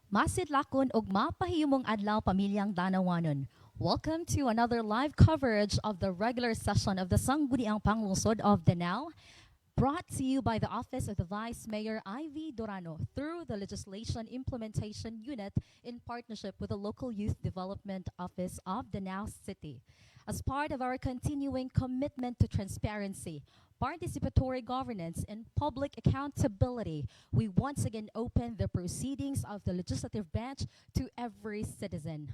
Masidlakon og mapahimong adlaw pamilyang Danawanon. Welcome to another live coverage of the regular session of the Sangguniang Panlungsod of Danao, brought to you by the Office of the Vice Mayor Ivy Durano through the Legislation Implementation Unit in partnership with the Local Youth Development Office of Danao City. As part of our continuing commitment to transparency, participatory governance, and public accountability, we once again open the proceedings of the legislative branch to every citizen.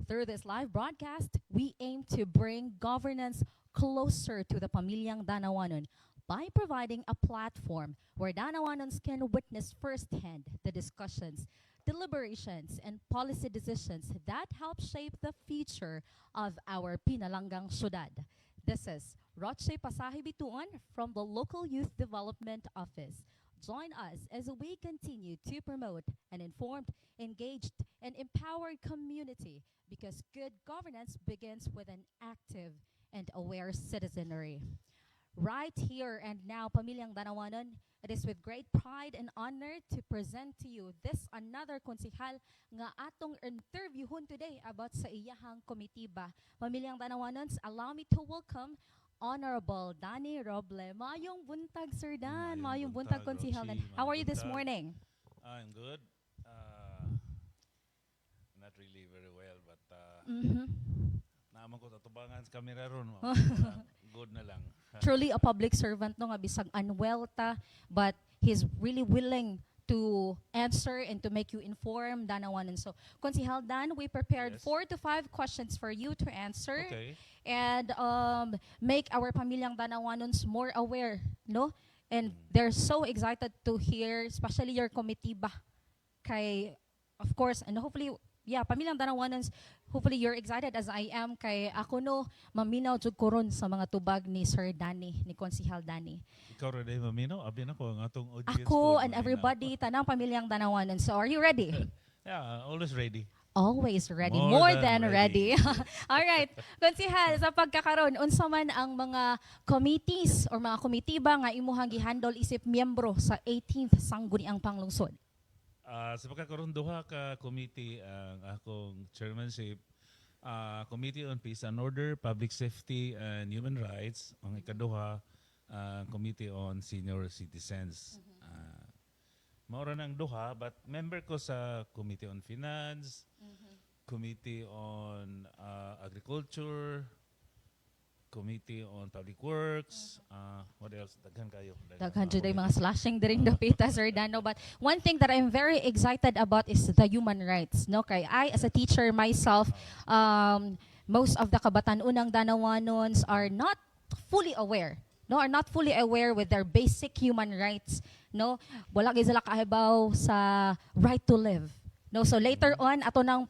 Through this live broadcast, we aim to bring governance closer to the pamilyang Danawanon by providing a platform where Danawanons can witness firsthand the discussions, deliberations, and policy decisions that help shape the future of our pinalanggang syudad. This is Roche Pasahi Bituon from the Local Youth Development Office. Join us as we continue to promote an informed, engaged, and empowered community because good governance begins with an active and aware citizenry. Right here and now, Pamilyang Danawanon, it is with great pride and honor to present to you this another konsihal nga atong interviewon today about sa iyahang komitiba. Pamilyang Danawanons, allow me to welcome Honorable Danny Roble. Mayong buntag, Sir Dan. Mayong buntag, konsihal. How are you this morning? I'm good. Not really very well, but naaman ko tatubangan sa kamera ron. Good na lang. Truly a public servant no nga bisag unwell ta, but he's really willing to answer and to make you informed, Danawanon. So, Konsihal Dan, we prepared 4 to 5 questions for you to answer. Okay. And make our pamilyang Danawanons more aware, no? And they're so excited to hear, especially your committee ba, kay, of course, and hopefully, yeah, pamilyang Danawanons, hopefully you're excited as I am, kay ako no, maminaw jud ko ron sa mga tubag ni Sir Danny, ni Konsihal Danny. Ikaw rin maminaw, abi na ko ang atong audience. Ako and everybody, tanang pamilyang Danawanons. So, are you ready? Yeah, always ready. Always ready. More than ready. All right. Konsihal, sa pagkakaroon, unsa man ang mga committees or mga komitiba nga imuhang gihandle isip miyembro sa 18th Sangguniang Panlungsod? Sa pagkakaroon duha ka committee ang akong chairmanship, Committee on Peace and Order, Public Safety and Human Rights, ang ikaduha, Committee on Senior Citizens. Maura ng duha, but member ko sa Committee on Finance, Committee on Agriculture, Committee on Public Works, what else? Daghan kayo. Daghan jud ay mga slashing diring dapita, Sir Dano. But one thing that I'm very excited about is the human rights. No, kay I as a teacher myself, most of the kabatan-unang Danawanons are not fully aware. No, are not fully aware with their basic human rights. No, wala gyud sila kahibaw sa right to live. No, so later on ato nang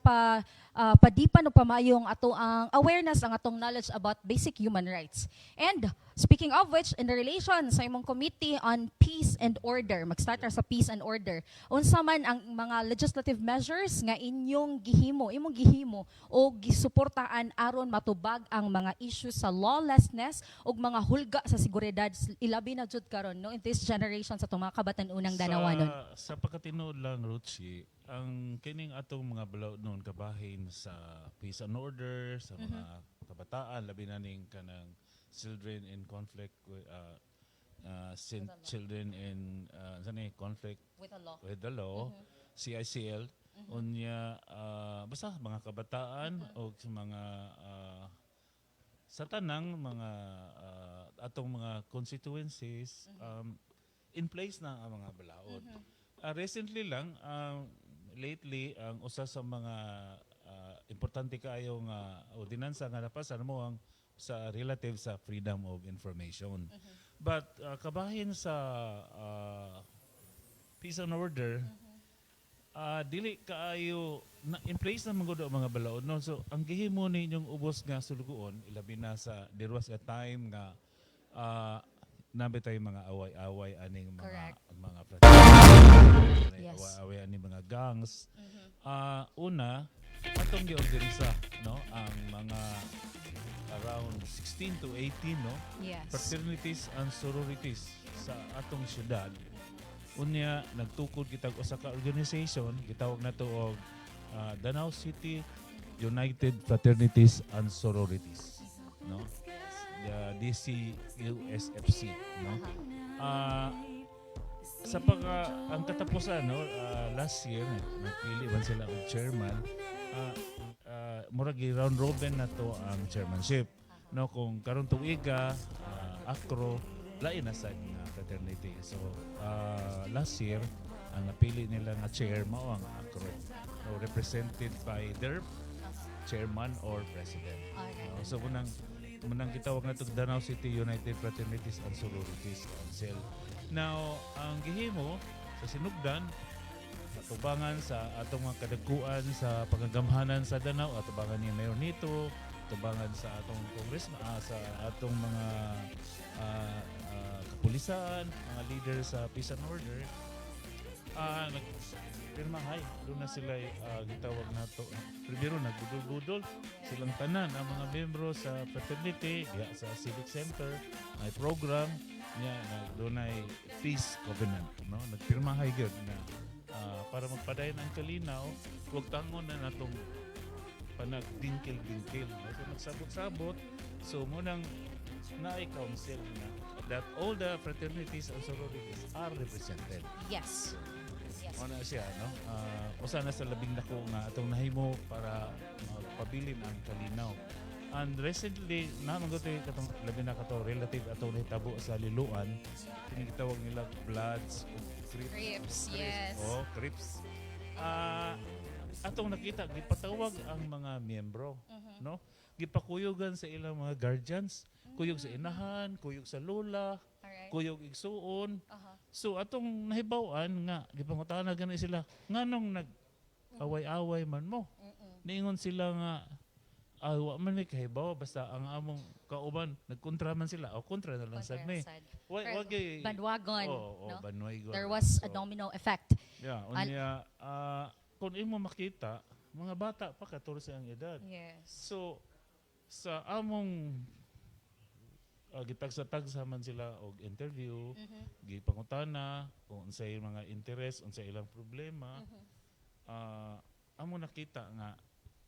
padipan o pamayong ato ang awareness ang atong knowledge about basic human rights. And speaking of which, in the relation sa imong committee on peace and order, mag-start sa peace and order. Unsa man ang mga legislative measures nga imong gihimo o gisuportaan aron matubag ang mga issues sa lawlessness ug mga hulga sa seguridad ilabi na jud karon no in this generation sa itong mga kabatan-unang Danawanon. Sa pagkatinuod lang, Ruchi, ang kining atong mga balaod noon kabahin sa peace and order sa mga kabataan labi na ning kanang children in conflict with children in conflict with the law, CICL unya basta mga kabataan o sa mga sa tanang mga atong mga constituencies in place na ang mga balaod. Recently lang lately ang usa sa mga importante kaayo nga ordinansa nga napasan mo ang sa relative sa freedom of information. But kabahin sa peace and order, dili kaayo in place na mga mga balaod no. So ang gihimo ninyong ubos nga sulugoon ilabi na sa there was a time nga nabi tayo mga away-away aning mga away-away aning mga gangs. Una atong giorganisa no ang mga around 16 to 18 no Yes. fraternities and sororities sa atong syudad Unya nagtukod kitag usa ka organization gitawag nato og Danao City United Fraternities and Sororities, no? The DCUSFC, no? Sa ang katapusan, no, last year napili man sila og chairman. Murag round robin na to ang chairmanship, no? Kung karon tuiga akro lain na sa fraternity. So last year ang napili nila nga chair mao ang akro, so represented by their chairman or president. So munang gitawag na itong Danao City United Fraternities and Sororities Council. Now, ang gihimo sa sinugdan, atubangan sa atong mga kadagkuan sa pagagamhanan sa Danao, atubangan ni Mayor Nito, atubangan sa atong congressman, sa atong mga kapulisan, mga leaders sa peace and order, nagpirmahay. Doon na sila gitawag na to. Primero, nagbudol-budol silang tanan ang mga membro sa fraternity, diya sa civic center, may program niya na doon ay peace covenant, no? Nagpirmahay gyud na para magpadayon ang kalinaw, huwag tangon na natong panagdingkil-dingkil. So nagsabot-sabot, so munang naay council na that all the fraternities and sororities are represented. Yes. Ano siya, no? Usa na sa labing dako nga atong nahimo para magpabilin ang kalinaw. And recently, naman ko katong labi na kato relative atong nahitabo sa Liluan, tinigitawag nila Bloods, Crips, yes. Oh, Crips. Atong nakita, gipatawag ang mga miyembro, no? Gipakuyugan sa ilang mga guardians, kuyog sa inahan, kuyog sa lola, kuyog igsuon. So atong nahibaw-an nga gipangutana gani sila nganong nag-away-away man mo. Niingon sila nga wa man may kahibaw basta ang among kauban nagkontra man sila o kontra na lang sad may. Bandwagon, no? Bandwagon. There was a domino effect. Yeah, unya kung imo makita mga bata pa 14 ang edad. Yes. So sa among gitagsa-tagsa man sila og interview, gipangutana kung unsay mga interest, unsay ilang problema. Amo nakita nga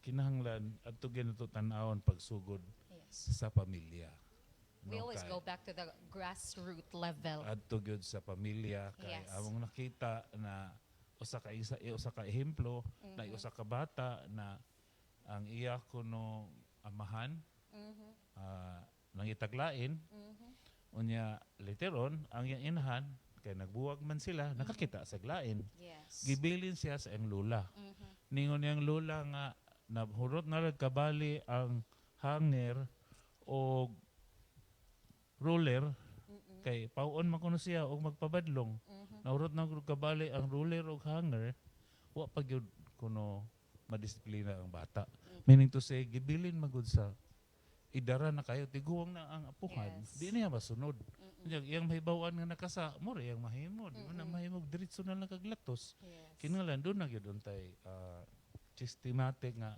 kinahanglan adto ginato tan-awon pagsugod sa pamilya. We always go back to the grassroots level. Adto gyud sa pamilya kay among nakita na usa ka ehemplo na usa ka bata na ang iya kuno amahan nangitaglain, unya later on ang iyang inahan kay nagbuwag man sila nakakita sa glain. Gibilin siya sa iyang lula. Ningon niyang lula nga nahurot na kabali ang hanger o ruler kay pauon man kuno siya og magpabadlong. Nahurot na kabali ang ruler o hanger, wa pa gyud kuno madisiplina ang bata. Meaning to say gibilin magud sa idara na kayo, tiguwang na ang apuhan, di niya masunod. Iyang mahibawan nga nakasa, mo rin yung mahimod. Na mahimog, diritso na lang kaglatos. Kingalan, doon na yun tay systematic nga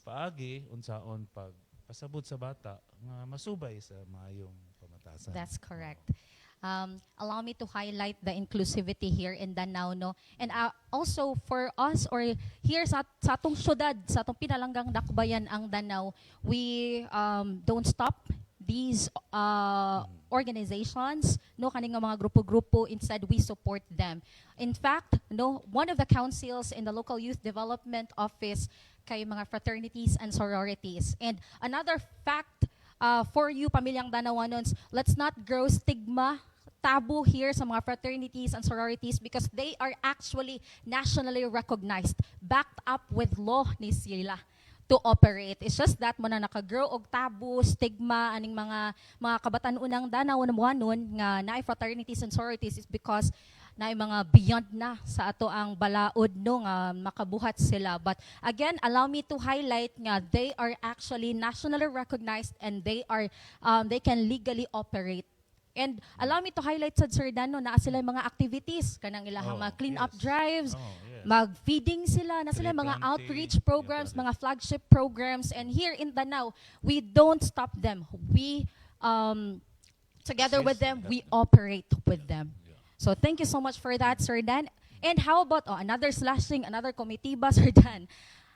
paagi, unsaon pag pasabot sa bata, nga masubay sa mayong pamatasan. That's correct. Allow me to highlight the inclusivity here in Danao, no? And also for us or here sa atong syudad, sa atong pinalanggang dakbayan ang Danao, we don't stop these organizations, no, kaning mga grupo-grupo, instead we support them. In fact, no, one of the councils in the local youth development office kay mga fraternities and sororities. And another fact for you pamilyang Danawanons, let's not grow stigma, tabu here sa mga fraternities and sororities because they are actually nationally recognized, backed up with law ni sila to operate. It's just that mo na nakagrow og tabu, stigma aning mga kabataan-unang Danawanon nga naay fraternities and sororities is because naay mga beyond na sa ato ang balaod no nga makabuhat sila. But again, allow me to highlight nga they are actually nationally recognized and they can legally operate. And allow me to highlight sa Sir Dan, no, na sila mga activities, kanang ilahang mga clean-up drives, mag-feeding sila, na sila mga outreach programs, mga flagship programs. And here in Danao, we don't stop them. We, together with them, we operate with them. So thank you so much for that, Sir Dan. And how about another slashing, another committee ba, Sir Dan?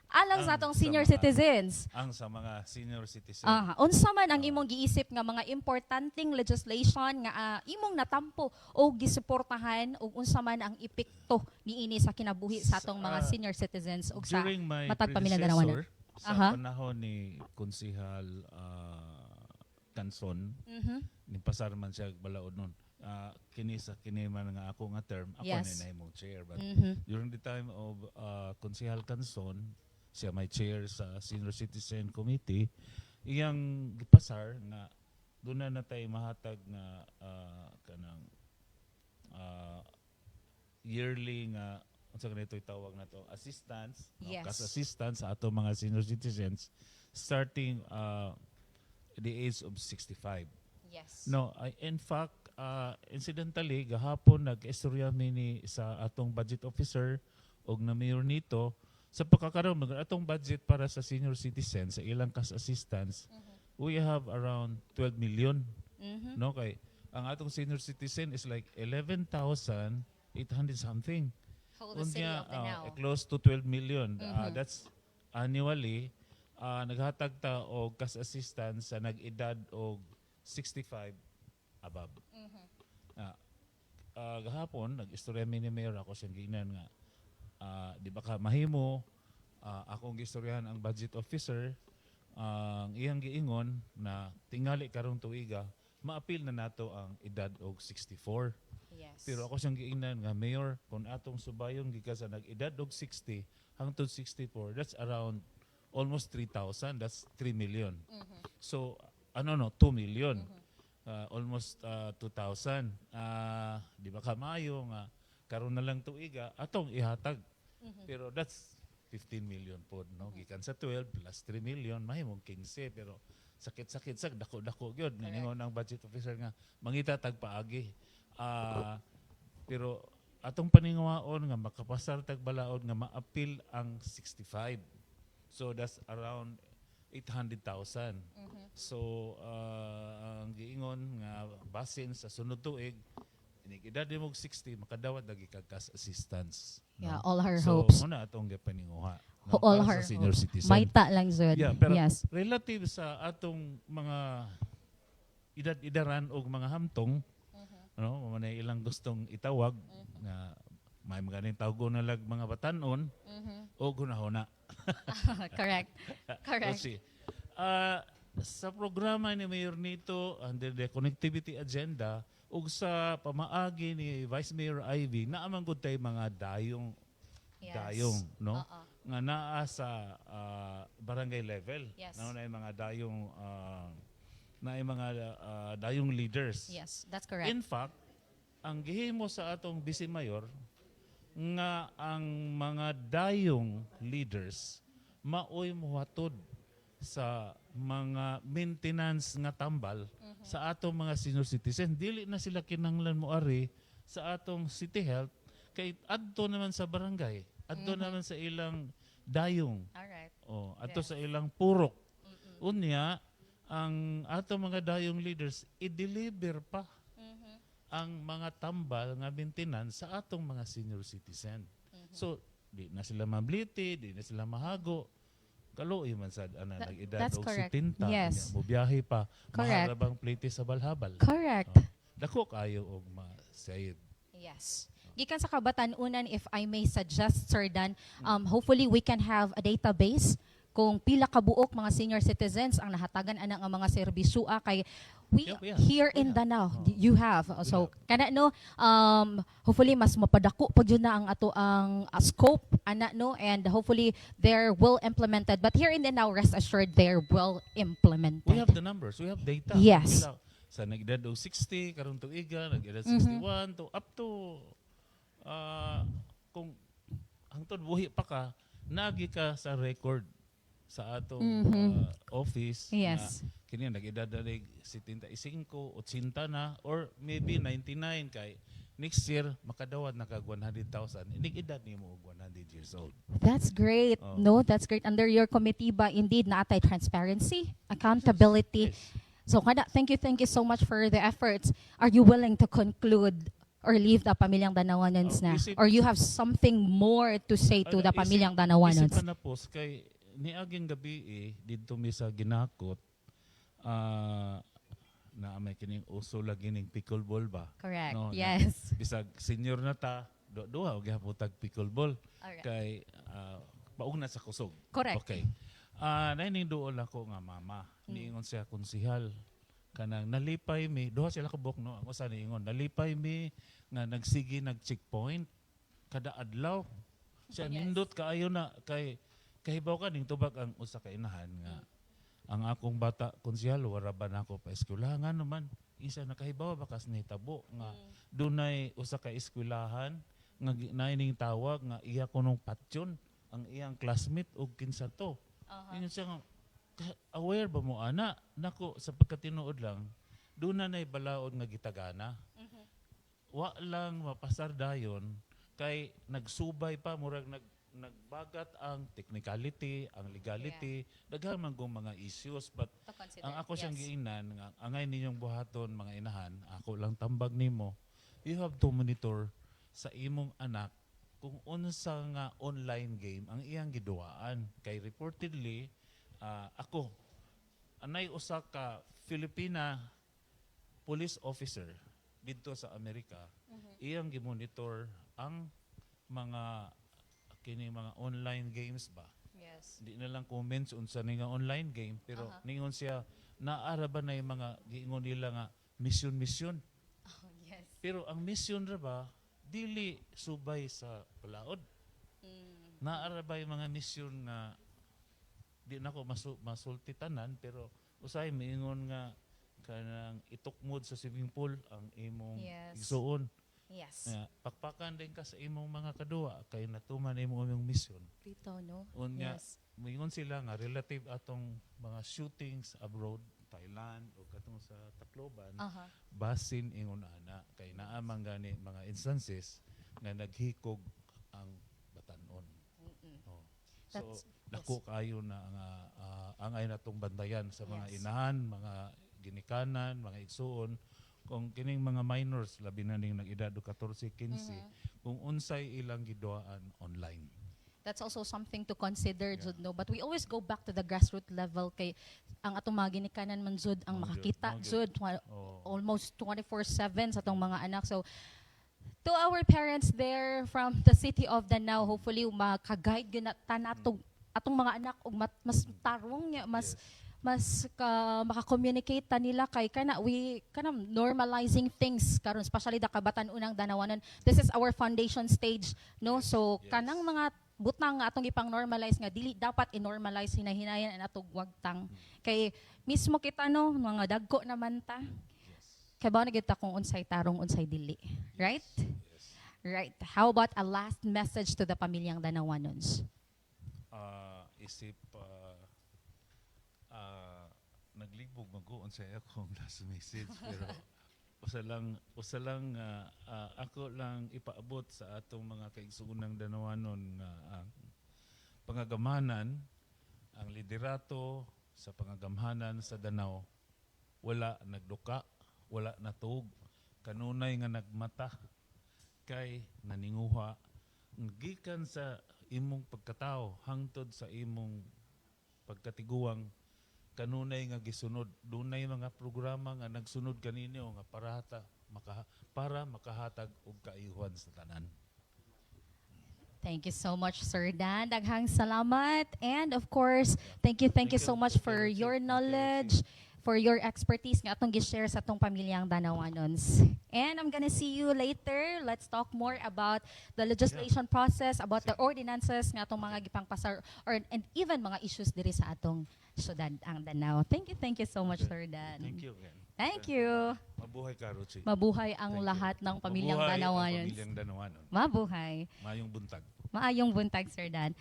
Alang sa atong Sa senior mga- citizens. Ang sa mga senior citizen. Unsa man ang imong giisip nga mga importanteng legislation nga imong natampo o gisuportahan ug unsa man ang epekto niini sa kinabuhi sa atong mga senior citizens ug sa During my matag pamilya Danawanon. predecessor, sa Aha. panahon ni Konsihal Canson, Mhm. ni pasar man siya balaod nun. Kini man nga ako nga term, ako Yes. na mo chair. But Mhm. during the time of Konsihal Canson, siya may chair sa Senior Citizen Committee, iyang gipasar nga doon na natay mahatag nga kanang yearly nga unsa ganito itawag na to assistance, Yes. kas assistance sa ato mga senior citizens starting the age of 65. Yes. No, in fact, incidentally, gahapon nag-istorya mini sa atong budget officer og na mayor nito sa pagkakaroon ng atong budget para sa senior citizens sa ilang kas assistance. We have around 12 million. Mhm. No, kay ang atong senior citizen is like 11,800 something. Whole the city of Danao. Close to 12 million. Mhm. That's annually naghatag ta og kas assistance sa nag-edad og 65 above. Gahapon nag-istorya mi ni Mayor ako siyang giingnan nga di ba ka mahimo akong gistoryahan ang budget officer ang iyang giingon na tingali karong tuiga maapil na nato ang edad og 64. Yes. Pero ako siyang giingnan nga Mayor kung atong subayon gikan sa nag-edad og 60 hangtod 64, that's around almost 3,000, that's 3 million. So 2 million. Almost 2,000. Di ba kamayo nga karon na lang tuiga atong ihatag. Pero that's 15 million po, no? Gikan sa 12 plus 3 million mahimong 15, pero sakit-sakit sa dako-dako gyud ningon ang budget officer nga mangita tag paagi. Pero atong paningawaon nga makapasar tag balaod nga maapil ang 65. So that's around 800,000. So ang giingon nga basin sa sunod tuig edad mo 60 makadawat lagi kag kas assistance. Yeah, all her So hopes. muna atong gipaninguha. All para her sa senior hopes. citizen. Maita lang Zod. Yeah, pero Yes. relative sa atong mga edad-idaran o mga hamtong, ano, manay ilang gustong itawag nga may maganing tawgo na lag mga batanon o gunahona. Correct. Correct. Let's see. Sa programa ni Mayor nito under the connectivity agenda ug sa pamaagi ni Vice Mayor Ivy naamang gud tay mga dayong Yes. dayong no Oo. nga naa sa barangay level. Yes. Na mga dayong dayong leaders. Yes, that's correct. In fact, ang gihimo sa atong Vice Mayor nga ang mga dayong leaders maoy muhatod sa mga maintenance nga tambal sa atong mga senior citizen. Dili na sila kinahanglan moari sa atong city health kay adto naman sa barangay, adto naman sa ilang dayong. Alright. Adto Yes. sa ilang purok. Unya ang atong mga dayong leaders i-deliver pa ang mga tambal nga maintenance sa atong mga senior citizen. So di na sila mabliti, di na sila mahago. Kaluoy man sad nag-edad That's og correct. 70. Yes. Mobiyahe pa. Correct. Maharabang plite sa balhabal. Correct. Dako kayo og ma-sayid. Yes. Gikan sa kabatanunan, if I may suggest, Sir Dan, hopefully we can have a database kung pila kabuok mga senior citizens ang nahatagan ana nga mga serbisyo kay Yeah. here in Danao you have so kana no hopefully mas mapadako pag yun na ang ato ang scope ana no, and hopefully they're well implemented, but here in Danao rest assured they're well implemented. We have the numbers, we have data. Yes. Pila sa nag-edad og 60 karon tuiga, nag-edad 61 to up to kung hangtod buhi pa ka nagi ka sa record sa atong office. Yes. Na kini nag-edad na 75, 80 na or maybe 99 kay next year makadawat na kag 100,000. Inig edad nimo og 100 years old. That's great. No, that's great. Under your committee ba indeed naatay transparency, accountability. Yes. So kada thank you so much for the efforts. Are you willing to conclude Or leave the pamilyang Danawanons na? Isip- Or you have something more to say to the pamilyang Isip Danawanons? pa na post kay niaging gabi didto mi sa ginakot na may kining uso lagi ning pickleball ba. Correct. No, Yes. Bisag senior na ta, duha og gihapon tag pickleball Alright. kay pauna sa kusog. Correct. Okay. Naining duol ako nga mama. Niingon siya konsihal kanang nalipay mi, duha sila kabuk no. Ako sa niingon, nalipay mi nga nagsigi nag-checkpoint kada adlaw. Siya Yes. nindot kaayo na kay kahibaw ka ning tubag ang usa ka inahan nga ang akong bata konsihal wala ba nako pa eskwelahan naman. Isa nakahibaw bakas ni tabo nga dunay usa ka eskwelahan nga naining tawag nga iya kunong patyon ang iyang classmate og kinsa to. Ingon siya nga, aware ba mo ana? Nako sa pagkatinuod lang, doon na balaod nga gitagana. Wa lang mapasar dayon kay nagsubay pa murag nagbagat ang technicality, ang legality, daghan man gong mga issues but ang ako siyang giingnan nga angay ninyong buhaton mga inahan, ako lang tambag nimo. You have to monitor sa imong anak kung unsa nga online game ang iyang giduaan kay reportedly ako anay usa ka Filipina police officer didto sa Amerika iyang gimonitor ang mga kini mga online games ba. Yes. Di na lang comments unsa ni nga online game pero ningon siya naara ba na yung mga giingon nila nga mission Yes. pero ang mission ra ba dili subay sa palaod. Naara ba yung mga mission nga di na ko masulti tanan pero usay miingon nga kanang itukmod sa swimming pool ang imong igsuon. Yes. Pakpakan din ka sa imong mga kadua kay natuman imong mission. Bitaw, no? Unya, Yes. miingon sila nga relative atong mga shootings abroad, Thailand o katong sa Tacloban, basin ingon ana kay naa man gani mga instances nga naghikog ang batanon. Oh. So dako kayo na nga angay natong bandayan sa mga inahan, mga ginikanan, mga igsuon kung kining mga minors labi na ning nag-edad 14, 15 kung unsay ilang giduaan online. That's also something to consider, Jud, no? But we always go back to the grassroots level kay ang atong mga ginikanan man, Jud, ang makakita, Jud, almost 24/7 sa atong mga anak. So, to our parents there from the city of Danao, hopefully, maka-guide yun atong mga anak og mas tarong niya, mas maka-communicate ta nila kay we normalizing things karon especially da kabatan unang Danawanon. This is our foundation stage, no? So kanang mga butang nga atong ipang normalize nga dili dapat i-normalize hinahinayan ang atong wagtang kay mismo kita no mga dagko naman ta kay ba na kita kung unsay tarong unsay dili, right? Right. How about a last message to the pamilyang Danawanons? Isip naglibog mag-uon sa akong last message pero usa lang ako lang ipaabot sa atong mga kaigsuonang Danawanon nga ang pangagamanan, ang liderato sa pangagamhanan sa Danao wala nagduka, wala natuog, kanunay nga nagmata kay naninguha gikan sa imong pagkatao hangtod sa imong pagkatiguang kanunay nga gisunod. Dunay mga programa nga nagsunod kaninyo nga para makahatag og kaayuhan sa tanan. Thank you so much, Sir Dan. Daghang salamat. And of course, thank you so much for your knowledge, for your expertise nga atong gi-share sa atong pamilyang Danawanons. And I'm gonna see you later. Let's talk more about the legislation process, about the ordinances nga atong mga gipangpasar and even mga issues diri sa atong syudad ang Danao. Thank you so much, Sir Dan. Thank you. Thank you. Mabuhay ka, Ruchi. Mabuhay ang lahat ng pamilyang Mabuhay ang Danawanons. pamilyang Danawanon. Mabuhay. Mayong buntag. Maayong buntag, Sir Dan.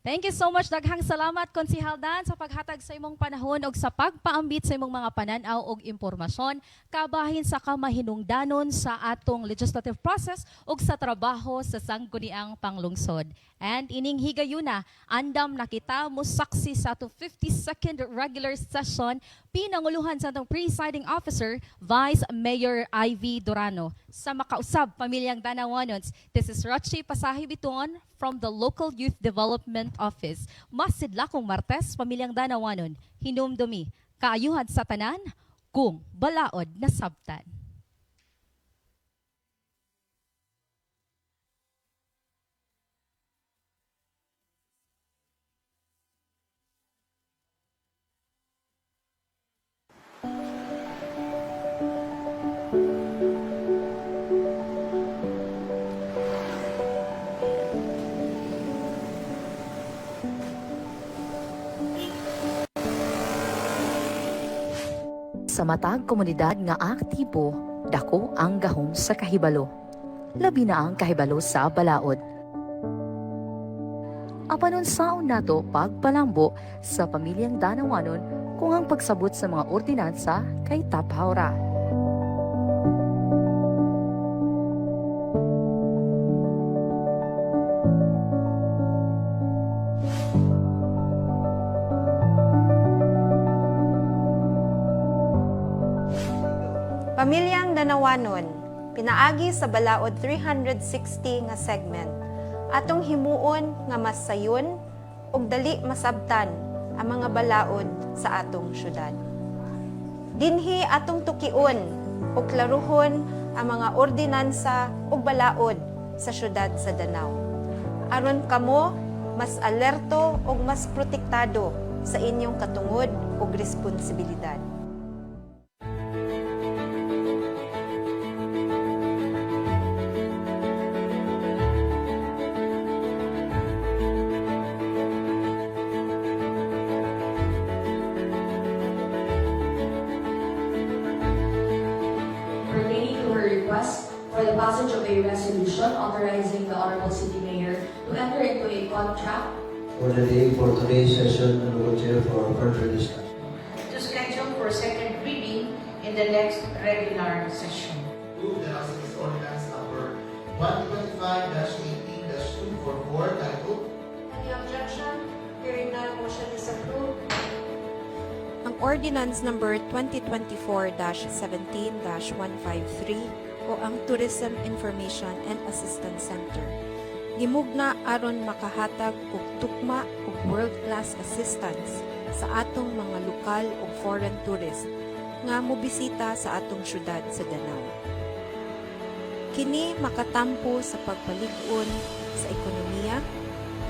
Thank you so much. Daghang salamat, Konsihal Dan, sa paghatag sa imong panahon o sa pagpaambit sa imong mga pananaw o impormasyon kabahin sa kamahinungdanon sa atong legislative process o sa trabaho sa Sangguniang Panlungsod. And ining higayuna, andam nakita mo saksi sa atong 52nd regular session pinanguluhan sa atong presiding officer, Vice Mayor Ivy Durano. Sa makausab, pamilyang Danawonons, this is Rochi Pasahibiton from the Local Youth Development Office. Masidla kong Martes, pamilyang Danawanon, hinumdumi, kaayuhan sa tanan, kung balaod na sabtan. Sa matag komunidad nga aktibo, dako ang gahom sa kahibalo. Labi na ang kahibalo sa balaod. Apanon saon nato pagpalambo sa pamilyang Danawanon kung ang pagsabot sa mga ordinansa kay taphaura. Pamilyang Danawanon, pinaagi sa balaod 360 nga segment. Atong himuon nga mas sayon ug dali masabtan ang mga balaod sa atong syudad. Dinhi atong tukion ug klaruhon ang mga ordinansa ug balaod sa syudad sa Danao. Aron kamo mas alerto ug mas protektado sa inyong katungod ug responsibilidad. Pertaining to her request for the passage of a resolution authorizing the Honorable City Mayor to enter into a contract for the day for today's session and will chair for further discussion. To schedule for second reading in the next regular session. Move the House Ordinance number 125-18-244 titled Any objection? Hearing none, motion is approved. Ang Ordinance number 2024-17-153 o ang Tourism Information and Assistance Center. Gimugna aron makahatag og tukma ug world-class assistance sa atong mga lokal ug foreign tourist nga mobisita sa atong syudad sa Danao. Kini makatampo sa pagpalig-on sa ekonomiya,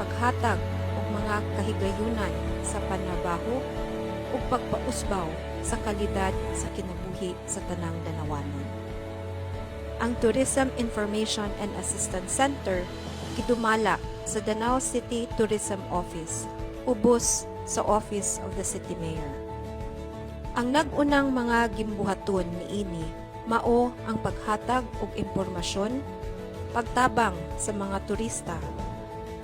paghatag og mga kahigayunan sa panlabaho ug pagpausbaw sa kalidad sa kinabuhi sa tanang Danawanon. Ang Tourism Information and Assistance Center gidumala sa Danao City Tourism Office, ubos sa Office of the City Mayor. Ang nag-unang mga gimbuhaton niini mao ang paghatag og impormasyon, pagtabang sa mga turista,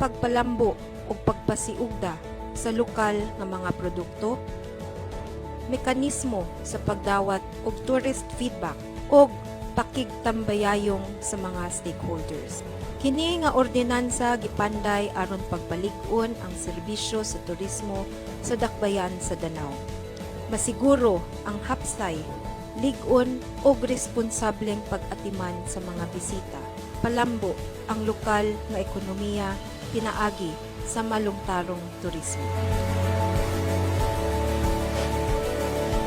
pagpalambo ug pagpasiugda sa lokal nga mga produkto, mekanismo sa pagdawat og tourist feedback ug pakigtambayayong sa mga stakeholders. Kini nga ordinansa gipanday aron pagbalig-on ang serbisyo sa turismo sa dakbayan sa Danao. Masiguro ang hapsay, lig-on ug responsableng pag-atiman sa mga bisita. Palambo ang lokal nga ekonomiya pinaagi sa malungtarong turismo.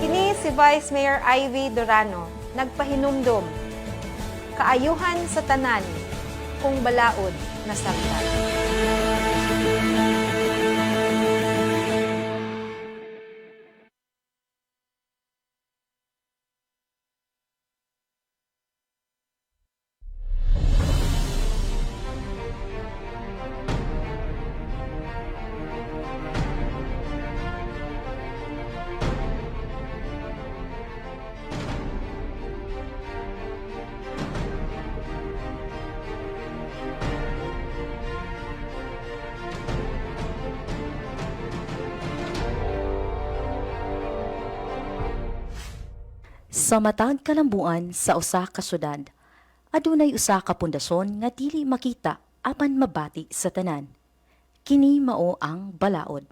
Kini si Vice Mayor Ivy Durano nagpahinumdom. Kaayuhan sa tanan kung balaod na sabtan. Sa matag kalambuan sa usa ka syudad, adunay usa ka pundasyon nga dili makita apan mabati sa tanan. Kini mao ang balaod.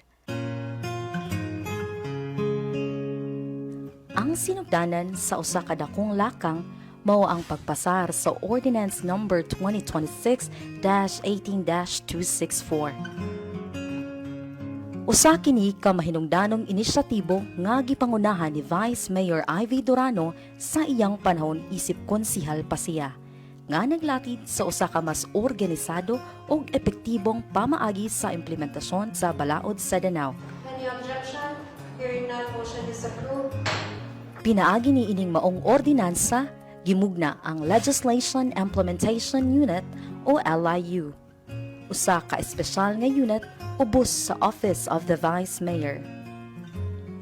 Ang sinugdanan sa usa ka dakong lakang mao ang pagpasar sa Ordinance number 2026-18-264. Usa kini ka mahinungdanong inisyatibo nga gipangunahan ni Vice Mayor Ivy Durano sa iyang panahon isip konsihal pa siya, nga naglatid sa usa ka mas organisado ug epektibong pamaagi sa implementasyon sa balaod sa Danao. Any objection? Hearing none, motion is approved. Pinaagi ni ining maong ordinansa, gimugna ang Legislation Implementation Unit o LIU. Usa ka espesyal nga unit ubos sa Office of the Vice Mayor.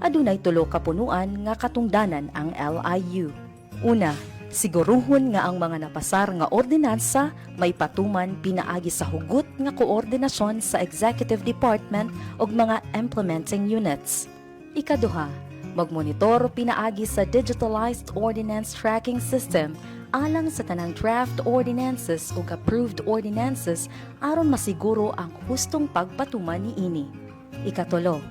Adunay tulo ka punuan nga katungdanan ang LIU. Una, siguruhon nga ang mga napasar nga ordinansa may patuman pinaagi sa hugot nga koordinasyon sa Executive Department ug mga implementing units. Ikaduha, magmonitor pinaagi sa Digitalized Ordinance Tracking System alang sa tanang draft ordinances ug approved ordinances aron masiguro ang hustong pagpatuman niini. Ikatulo,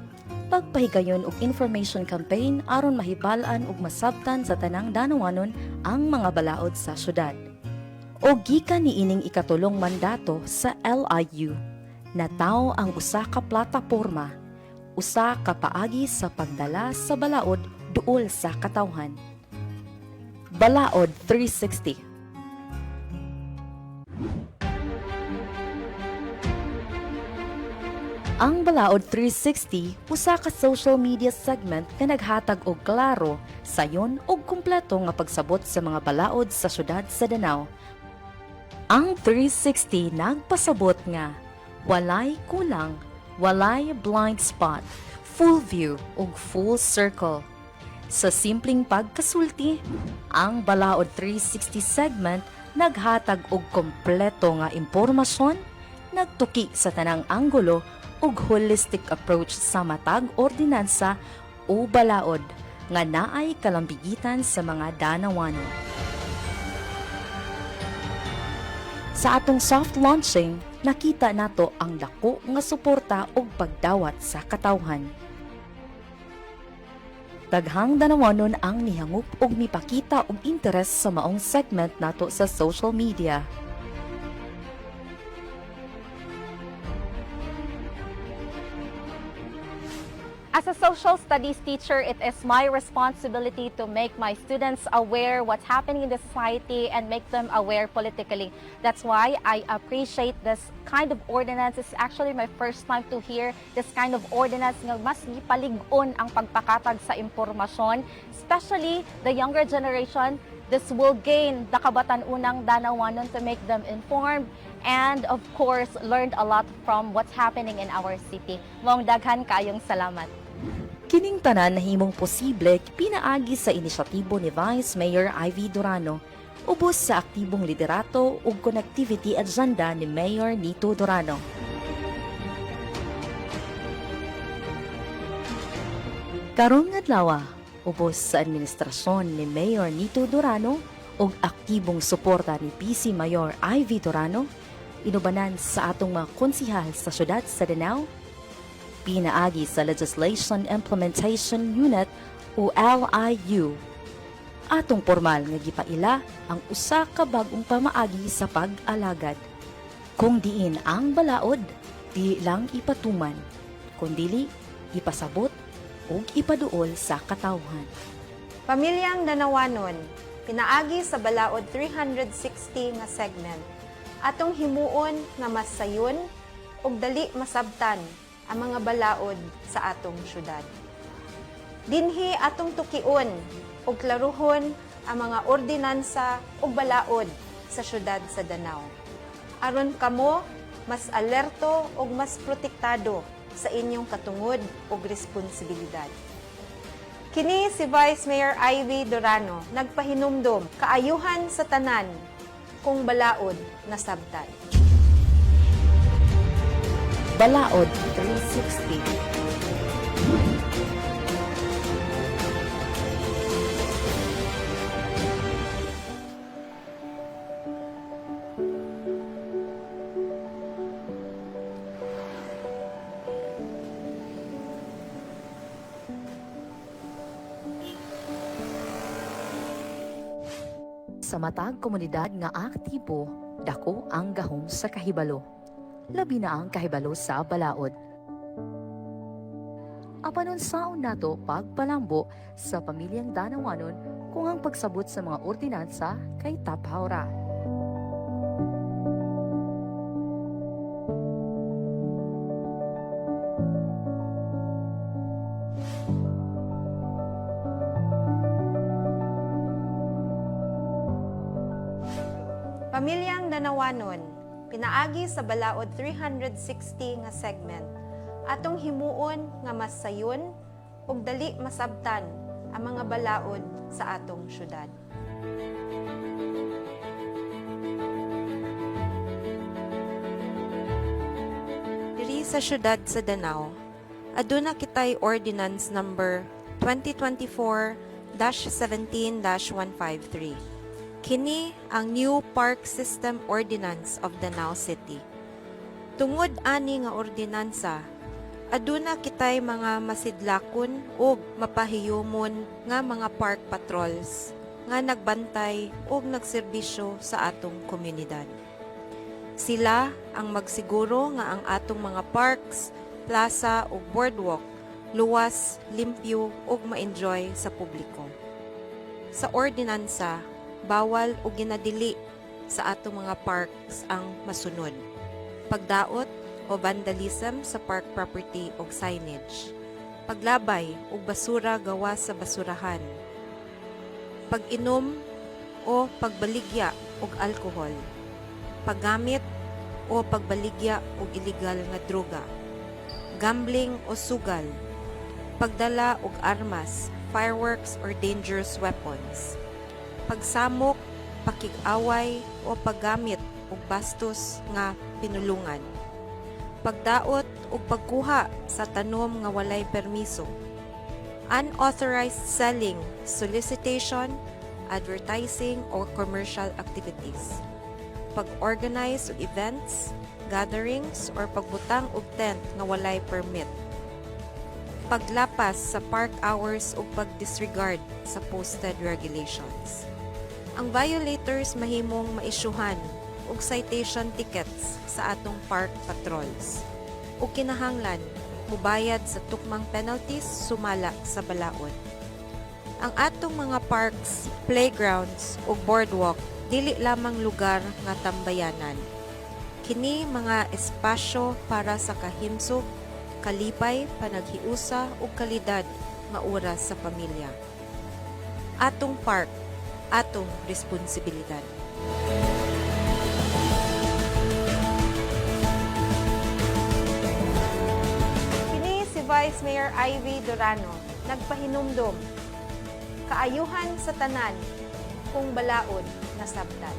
pagpahigayon og information campaign aron mahibal-an ug masabtan sa tanang Danawanon ang mga balaod sa syudad. O gikan niining ikatulong mandato sa LIU, nataw ang usa ka plataporma, usa ka paagi sa pagdala sa balaod duol sa katawhan. Balaod 360. Ang Balaod 360 usa ka social media segment nga naghatag og klaro, sayon ug kumpleto nga pagsabot sa mga balaod sa syudad sa Danao. Ang 360 nagpasabot nga walay kulang, walay blind spot, full view ug full circle. Sa simpleng pagkasulti, ang Balaod 360 segment naghatag og kompleto nga impormasyon, nagtuki sa tanang anggulo ug holistic approach sa matag ordinansa o balaod nga naay kalambigitan sa mga Danawanon. Sa atong soft launching, nakita nato ang dako nga suporta ug pagdawat sa katawhan. Daghang Danawanon ang nihangup og mipakita og interes sa maong segment nato sa social media. As a social studies teacher, it is my responsibility to make my students aware what's happening in the society and make them aware politically. That's why I appreciate this kind of ordinance. It's actually my first time to hear this kind of ordinance nga mas gipalig-on ang pagpakatag sa impormasyon, especially the younger generation. This will gain the kabatan-unang Danawanon to make them informed and of course learned a lot from what's happening in our city. Maong daghan kayong salamat. Kining tanan nahimong posible pinaagi sa inisyatibo ni Vice Mayor Ivy Durano, ubos sa aktibong liderato ug connectivity agenda ni Mayor Nito Durano. Karong adlaw, ubos sa administrasyon ni Mayor Nito Durano ug aktibong suporta ni PC Mayor Ivy Durano, inubanan sa atong mga konsihal sa syudad sa Danao, pinaagi sa Legislation Implementation Unit o LIU. Atong formal nga gipaila ang usa ka bag-ong pamaagi sa pag-alagad. Kung diin ang balaod, di lang ipatuman, kundili ipasabot o ipaduol sa katawhan. Pamilyang Danawanon, pinaagi sa Balaod 360 nga segment, atong himuon nga mas sayon ug dali masabtan ang mga balaod sa atong syudad. Dinhi atong tukion ug klaruhon ang mga ordinansa ug balaod sa syudad sa Danao. Aron kamo mas alerto ug mas protektado sa inyong katungod ug responsibilidad. Kini si Vice Mayor Ivy Durano nagpahinumdom kaayuhan sa tanan kung balaod nasabtan. Balaod 360. Sa matag komunidad nga aktibo, dako ang gahom sa kahibalo. Labi na ang kahibalo sa balaod. Apanon saon nato pagpalambo sa pamilyang Danawanon kung ang pagsabot sa mga ordinansa kay taphaw ra. Pamilyang Danawanon, pinaagi sa balaod 360 nga segment. Atong himuon nga mas sayon ug dali masabtan ang mga balaod sa atong syudad. Diri sa syudad sa Danao, aduna kitay ordinance number 2024-17-153. Kini ang new Park System Ordinance of Danao City. Tungod ani nga ordinansa, aduna kitay mga masidlakon ug mapahiyumon nga mga park patrols nga nagbantay ug nagserbisyo sa atong komunidad. Sila ang magsiguro nga ang atong mga parks, plaza ug boardwalk luwas, limpyo ug ma-enjoy sa publiko. Sa ordinansa, bawal o ginadili sa atong mga parks ang masunod: pagdaot o vandalism sa park property o signage, paglabay o basura gawa sa basurahan, pag-inom o pagbaligya og alkohol, paggamit o pagbaligya og illegal nga droga, gambling o sugal, pagdala og armas, fireworks or dangerous weapons, pagsamok, pakig-away o paggamit og bastos nga pinulungan, pagdaot o pagkuha sa tanom nga walay permiso, unauthorized selling, solicitation, advertising or commercial activities, pag-organize og events, gatherings or pagbutang og tent nga walay permit, paglapas sa park hours o pag-disregard sa posted regulations. Ang violators mahimong maisyuhan og citation tickets sa atong park patrols o kinahanglan mubayad sa tukmang penalties sumala sa balaod. Ang atong mga parks, playgrounds o boardwalk dili lamang lugar nga tambayanan. Kini mga espasyo para sa kahimsog, kalipay, panaghiusa ug kalidad nga oras sa pamilya. Atong park, atong responsibilidad. Kini si Vice Mayor Ivy Durano nagpahinumdom. Kaayuhan sa tanan kung balaod nasabtan.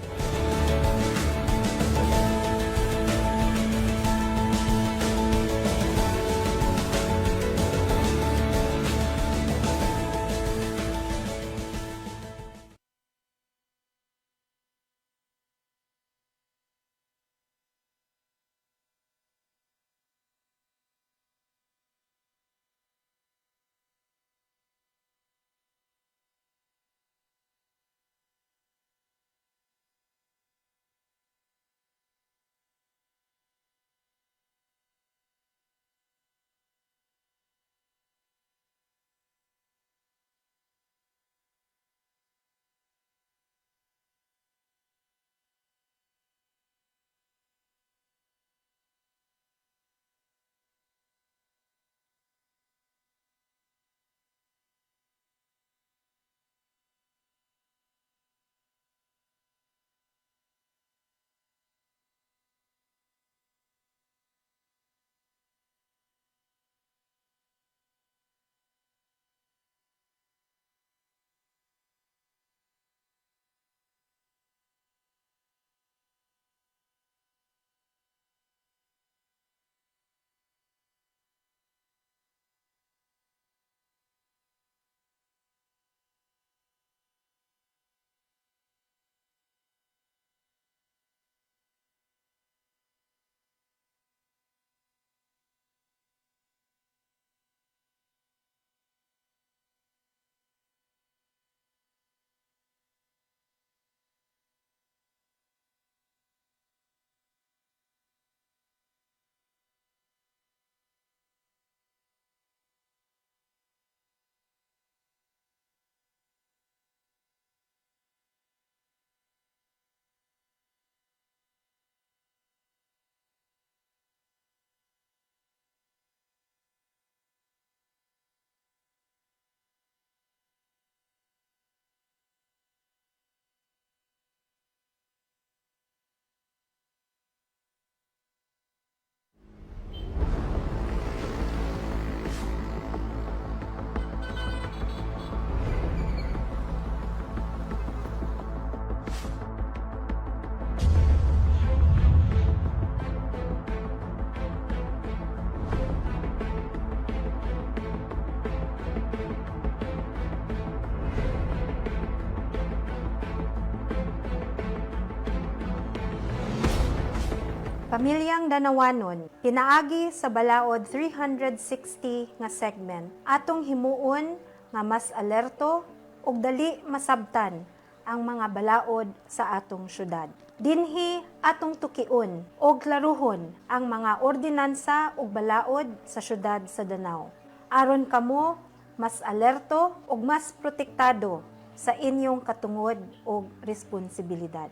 Pamilyang Danawanon, pinaagi sa balaod 360 nga segment, atong himuon nga mas alerto ug dali masabtan ang mga balaod sa atong syudad. Dinhi atong tukion o klaruhon ang mga ordinansa ug balaod sa syudad sa Danao. Aron kamo mas alerto ug mas protektado sa inyong katungod ug responsibilidad.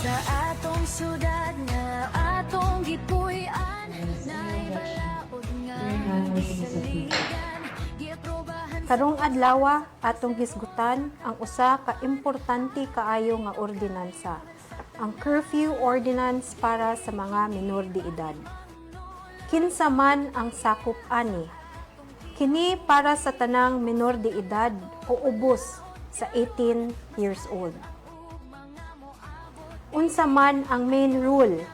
Sa atong syudad nga atong gipuy-an nay balaod nga saligan giaprobahan. Karong adlaw atong hisgutan ang usa ka importante kaayo nga ordinansa, ang curfew ordinance para sa mga minor de edad. Kinsa man ang sakop ani? Kini para sa tanang minor de edad o ubos sa 18 years old. Unsa man ang main rule?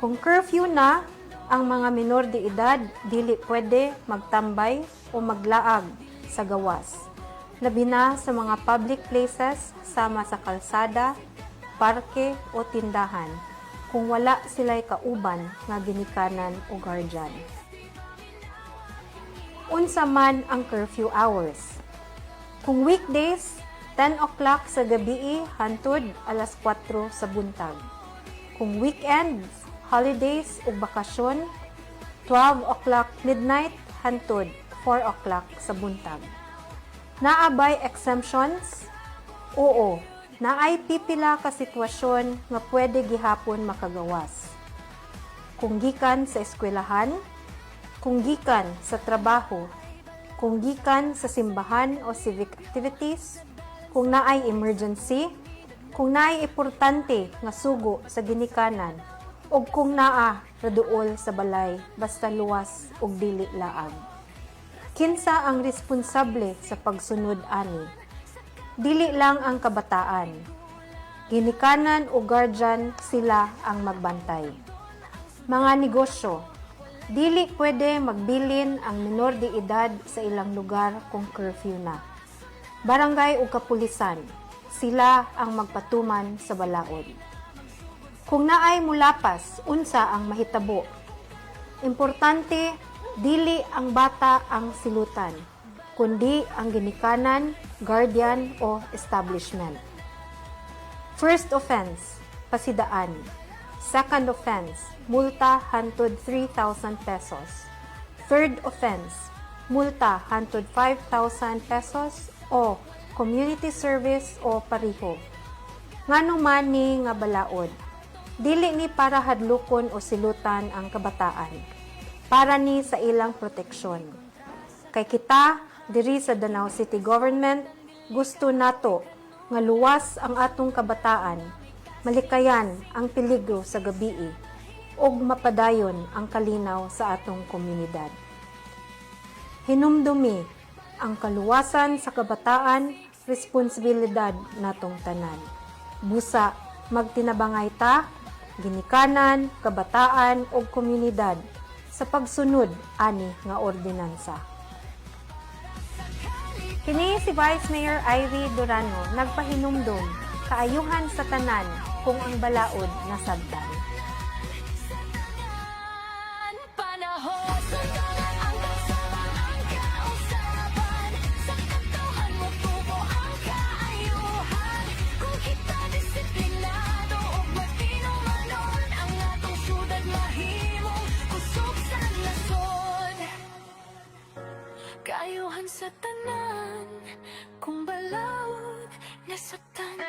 Kung curfew na, ang mga minor de edad dili pwede magtambay o maglaag sa gawas. Labi na sa mga public places sama sa kalsada, parke o tindahan kung wala sila'y kauban nga ginikanan o guardian. Unsa man ang curfew hours? Kung weekdays, 10 o'clock sa gabi hantod alas 4 sa buntag. Kung weekends, holidays ug bakasyon, 12 o'clock midnight hantod 4 o'clock sa buntag. Naabay exemptions? Oo, naay pipila ka sitwasyon nga pwede gihapon makagawas. Kung gikan sa eskwelahan, kung gikan sa trabaho, kung gikan sa simbahan o civic activities, kung naay emergency, kung naay importante nga sugo sa ginikanan, o kung naa raduol sa balay basta luwas og dili laag. Kinsa ang responsable sa pagsunod ani? Dili lang ang kabataan. Ginikanan o guardian sila ang magbantay. Mga negosyo, dili pwede magbilin ang minor de edad sa ilang lugar kung curfew na. Barangay o kapulisan, sila ang magpatuman sa balaod. Kung naay mulapas, unsa ang mahitabo? Importante, dili ang bata ang silutan, kundi ang ginikanan, guardian o establishment. First offense, pasidaan. Second offense, multa hantod 3,000 pesos. Third offense, multa hantod 5,000 pesos o community service o pariho. Ngano man ni nga balaod, dili ni para hadlukon o silutan ang kabataan, para ni sa ilang proteksyon. Kay kita, diri sa Danao City Government, gusto nato nga luwas ang atong kabataan, malikayan ang peligro sa gabii, ug mapadayon ang kalinaw sa atong komunidad. Hinumdumi ang kaluwasan sa kabataan, responsibilidad natong tanan. Busa, magtinabangay ta, ginikanan, kabataan ug komunidad sa pagsunod ani nga ordinansa. Kini si Vice Mayor Ivy Durano nagpahinumdum kaayuhan sa tanan kung ang balaod nasabtan. Kaayuhan sa tanan kung balaod nasabtan.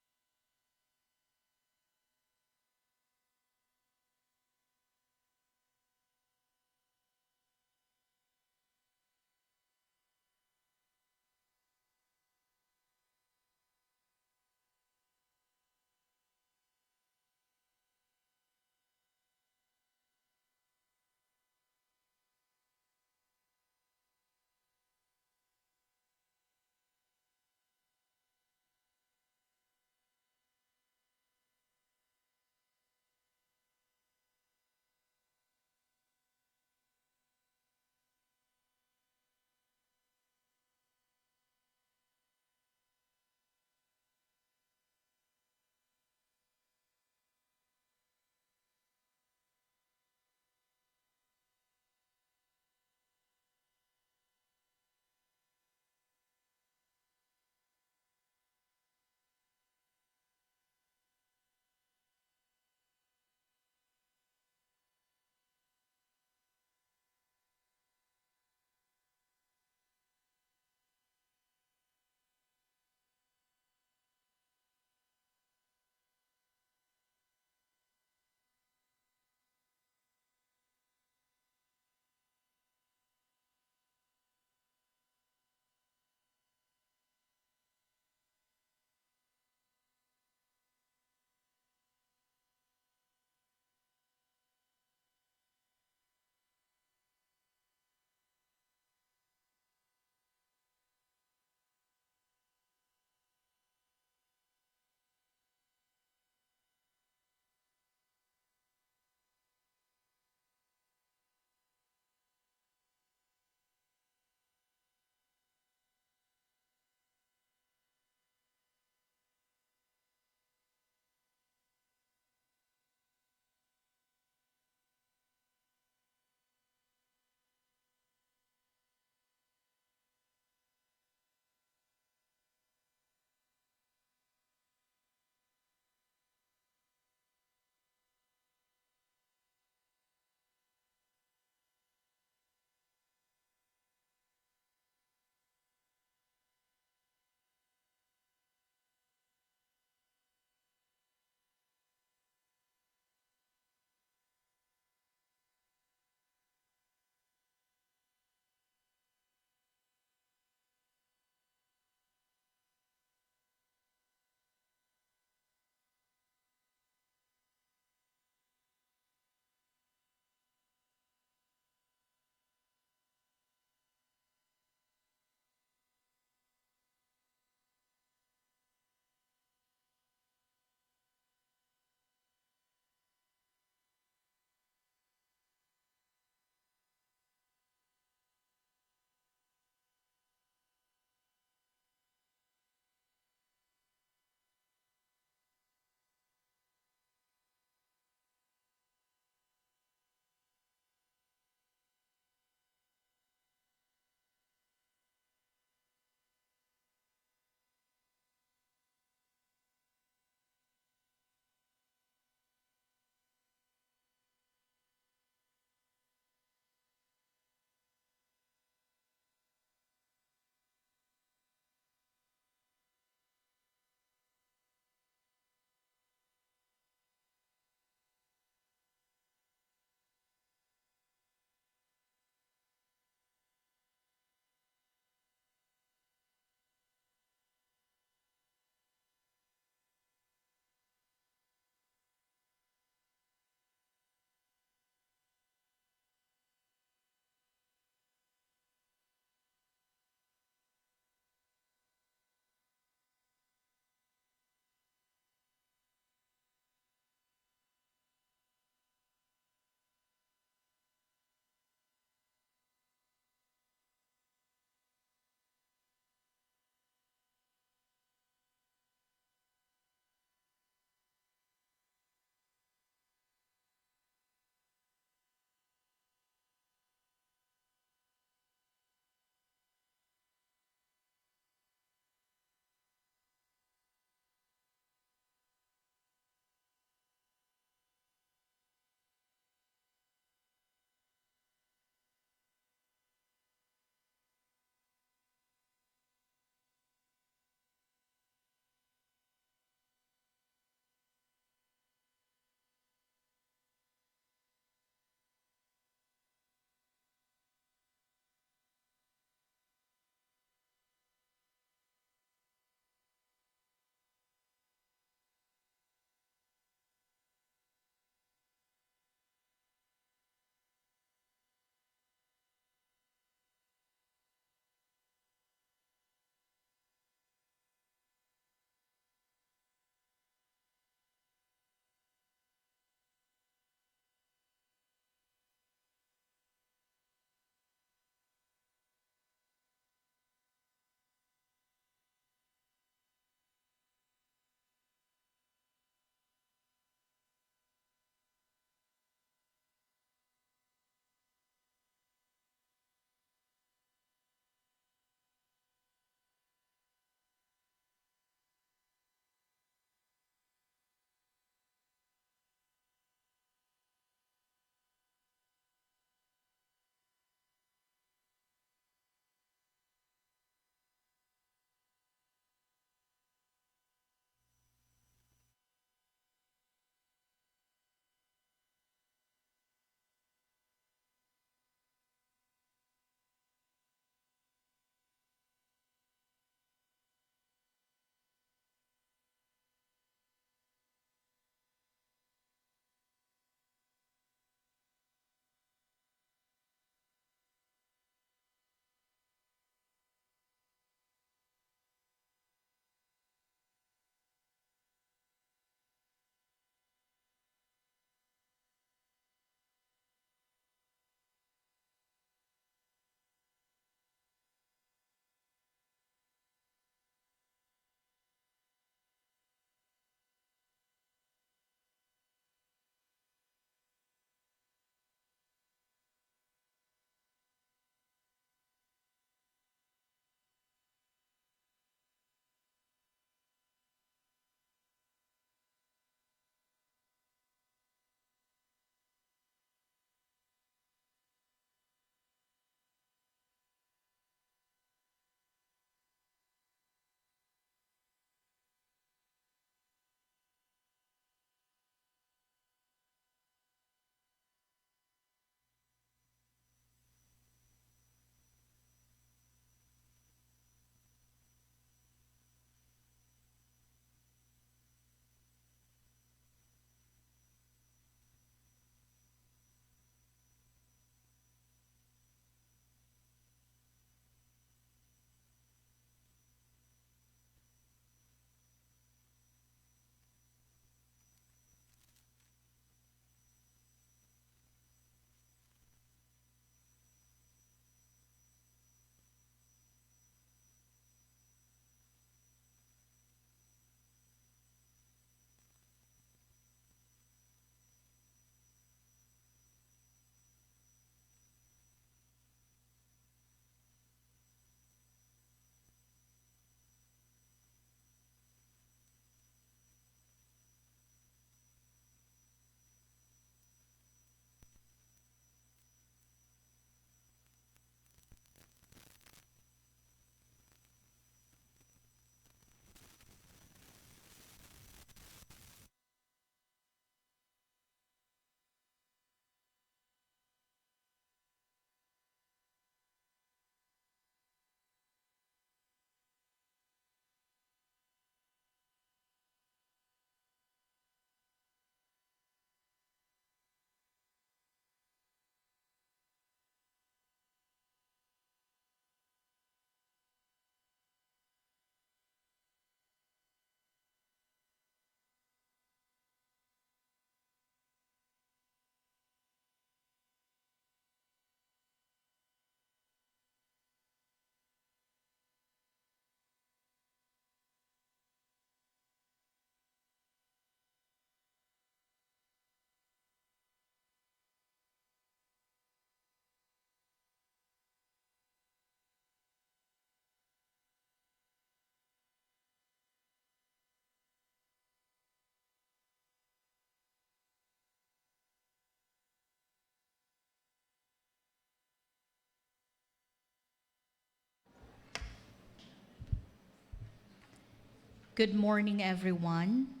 Good morning, everyone.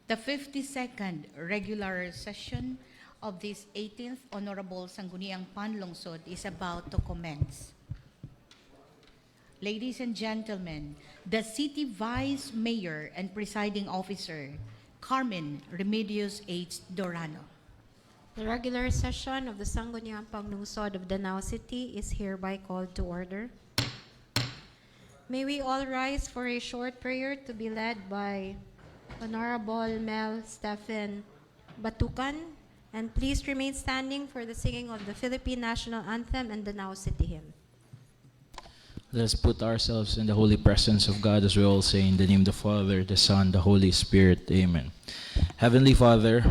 The 52nd regular session of this 18th Honorable Sangguniang Panlungsod is about to commence. Ladies and gentlemen, the City Vice Mayor and Presiding Officer, Carmen Remedios H. Durano. The regular session of the Sangguniang Panlungsod of Danao City is hereby called to order. May we all rise for a short prayer to be led by Honorable Mel Stephen Batukan, and please remain standing for the singing of the Philippine National Anthem and Danao City Hymn. Let us put ourselves in the holy presence of God as we all say in the name of the Father, the Son, the Holy Spirit. Amen. Heavenly Father,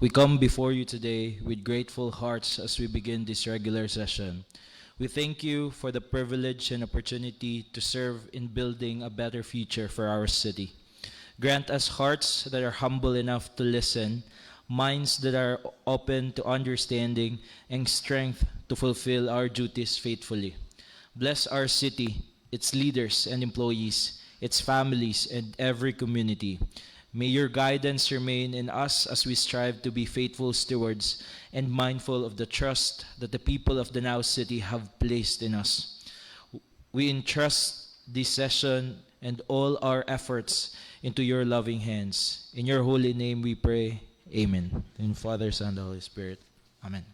we come before you today with grateful hearts as we begin this regular session. We thank you for the privilege and opportunity to serve in building a better future for our city. Grant us hearts that are humble enough to listen, minds that are open to understanding, and strength to fulfill our duties faithfully. Bless our city, its leaders and employees, its families, and every community. May your guidance remain in us as we strive to be faithful stewards and mindful of the trust that the people of Danao City have placed in us. We entrust this session and all our efforts into your loving hands. In your holy name we pray. Amen. In the Father, Son, and the Holy Spirit. Amen.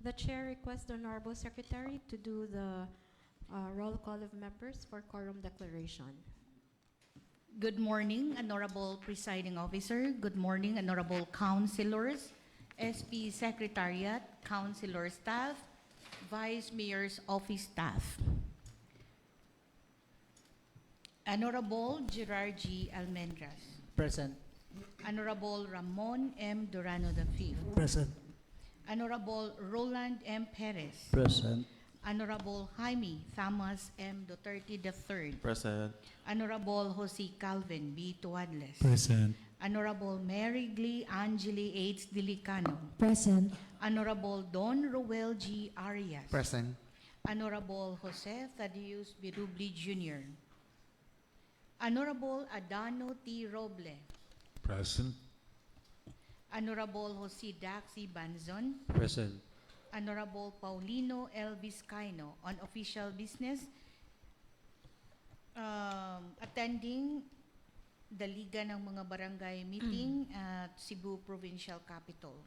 The Chair requests the Honorable Secretary to do the roll call of members for quorum declaration. Good morning, Honorable Presiding Officer. Good morning, Honorable Councilors, SP Secretariat, Councilor Staff, Vice Mayor's Office Staff. Honorable Gerard G. Almendras. Present. Honorable Ramon M. Durano V. Present. Honorable Roland M. Perez. Present. Honorable Jaime Thomas M. Duterte III. Present. Honorable Jose Calvin B. Tuadles. Present. Honorable Mary Glee Angeli H. Dilicano. Present. Honorable Don Roel G. Arias. Present. Honorable Jose Thaddeus Birubli Jr. Honorable Adano T. Roble. Present. Honorable Jose Daxi Banzon. Present. Honorable Paulino L. Vizcaino on official business, attending the Liga ng mga Barangay meeting at Cebu Provincial Capital.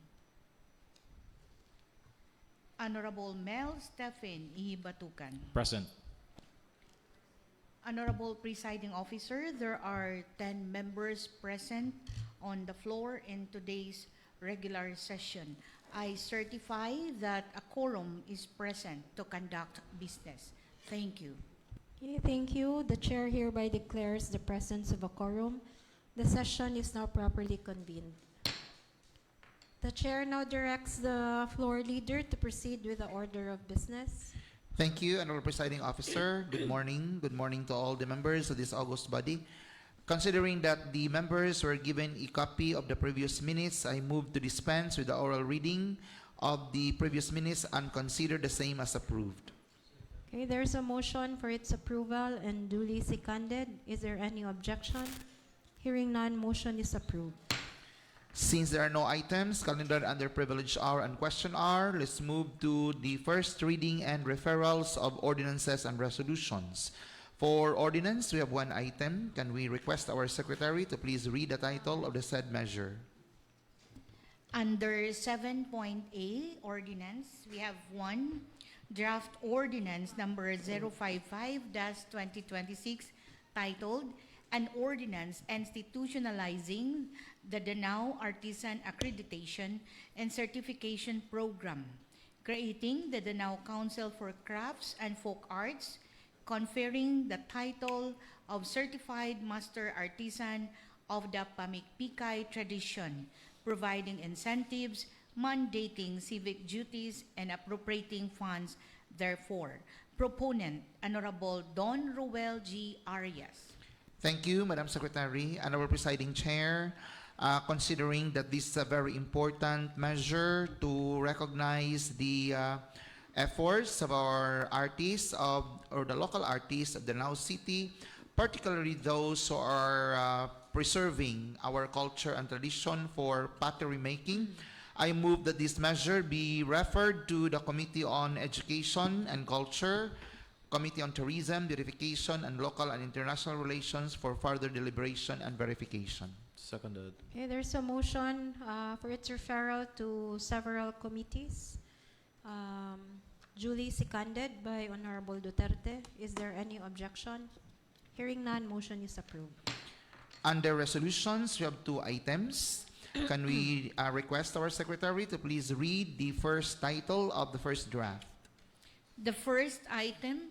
Honorable Mel Stephen Ihibatukan. Present. Honorable Presiding Officer, there are 10 members present on the floor in today's regular session. I certify that a quorum is present to conduct business. Thank you. Okay, thank you. The chair hereby declares the presence of a quorum. The session is now properly convened. The chair now directs the floor leader to proceed with the order of business. Thank you, Honorable Presiding Officer. Good morning. Good morning to all the members of this august body. Considering that the members were given a copy of the previous minutes, I move to dispense with the oral reading of the previous minutes and consider the same as approved. Okay, there's a motion for its approval and duly seconded. Is there any objection? Hearing none, motion is approved. Since there are no items calendared under privilege hour and question hour, let's move to the first reading and referrals of ordinances and resolutions. For ordinance, we have one item. Can we request our secretary to please read the title of the said measure? Under 7.A ordinance, we have one draft ordinance number 055-2026 titled An Ordinance Institutionalizing the Danao Artisan Accreditation and Certification Program, creating the Danao Council for Crafts and Folk Arts, conferring the title of Certified Master Artisan of the Pamikpikay tradition, providing incentives, mandating civic duties, and appropriating funds therefore. Proponent, Honorable Don Roel G. Arias. Thank you, Madam Secretary. Honorable Presiding Chair, considering that this is a very important measure to recognize the efforts of our artists or the local artists of Danao City, particularly those who are preserving our culture and tradition for pottery making. I move that this measure be referred to the Committee on Education and Culture, Committee on Tourism, Beautification, and Local and International Relations for further deliberation and verification. Seconded. Okay, there's a motion for its referral to several committees. Duly seconded by Honorable Duterte. Is there any objection? Hearing none, motion is approved. Under resolutions, we have two items. Can we request our secretary to please read the first title of the first draft? The first item,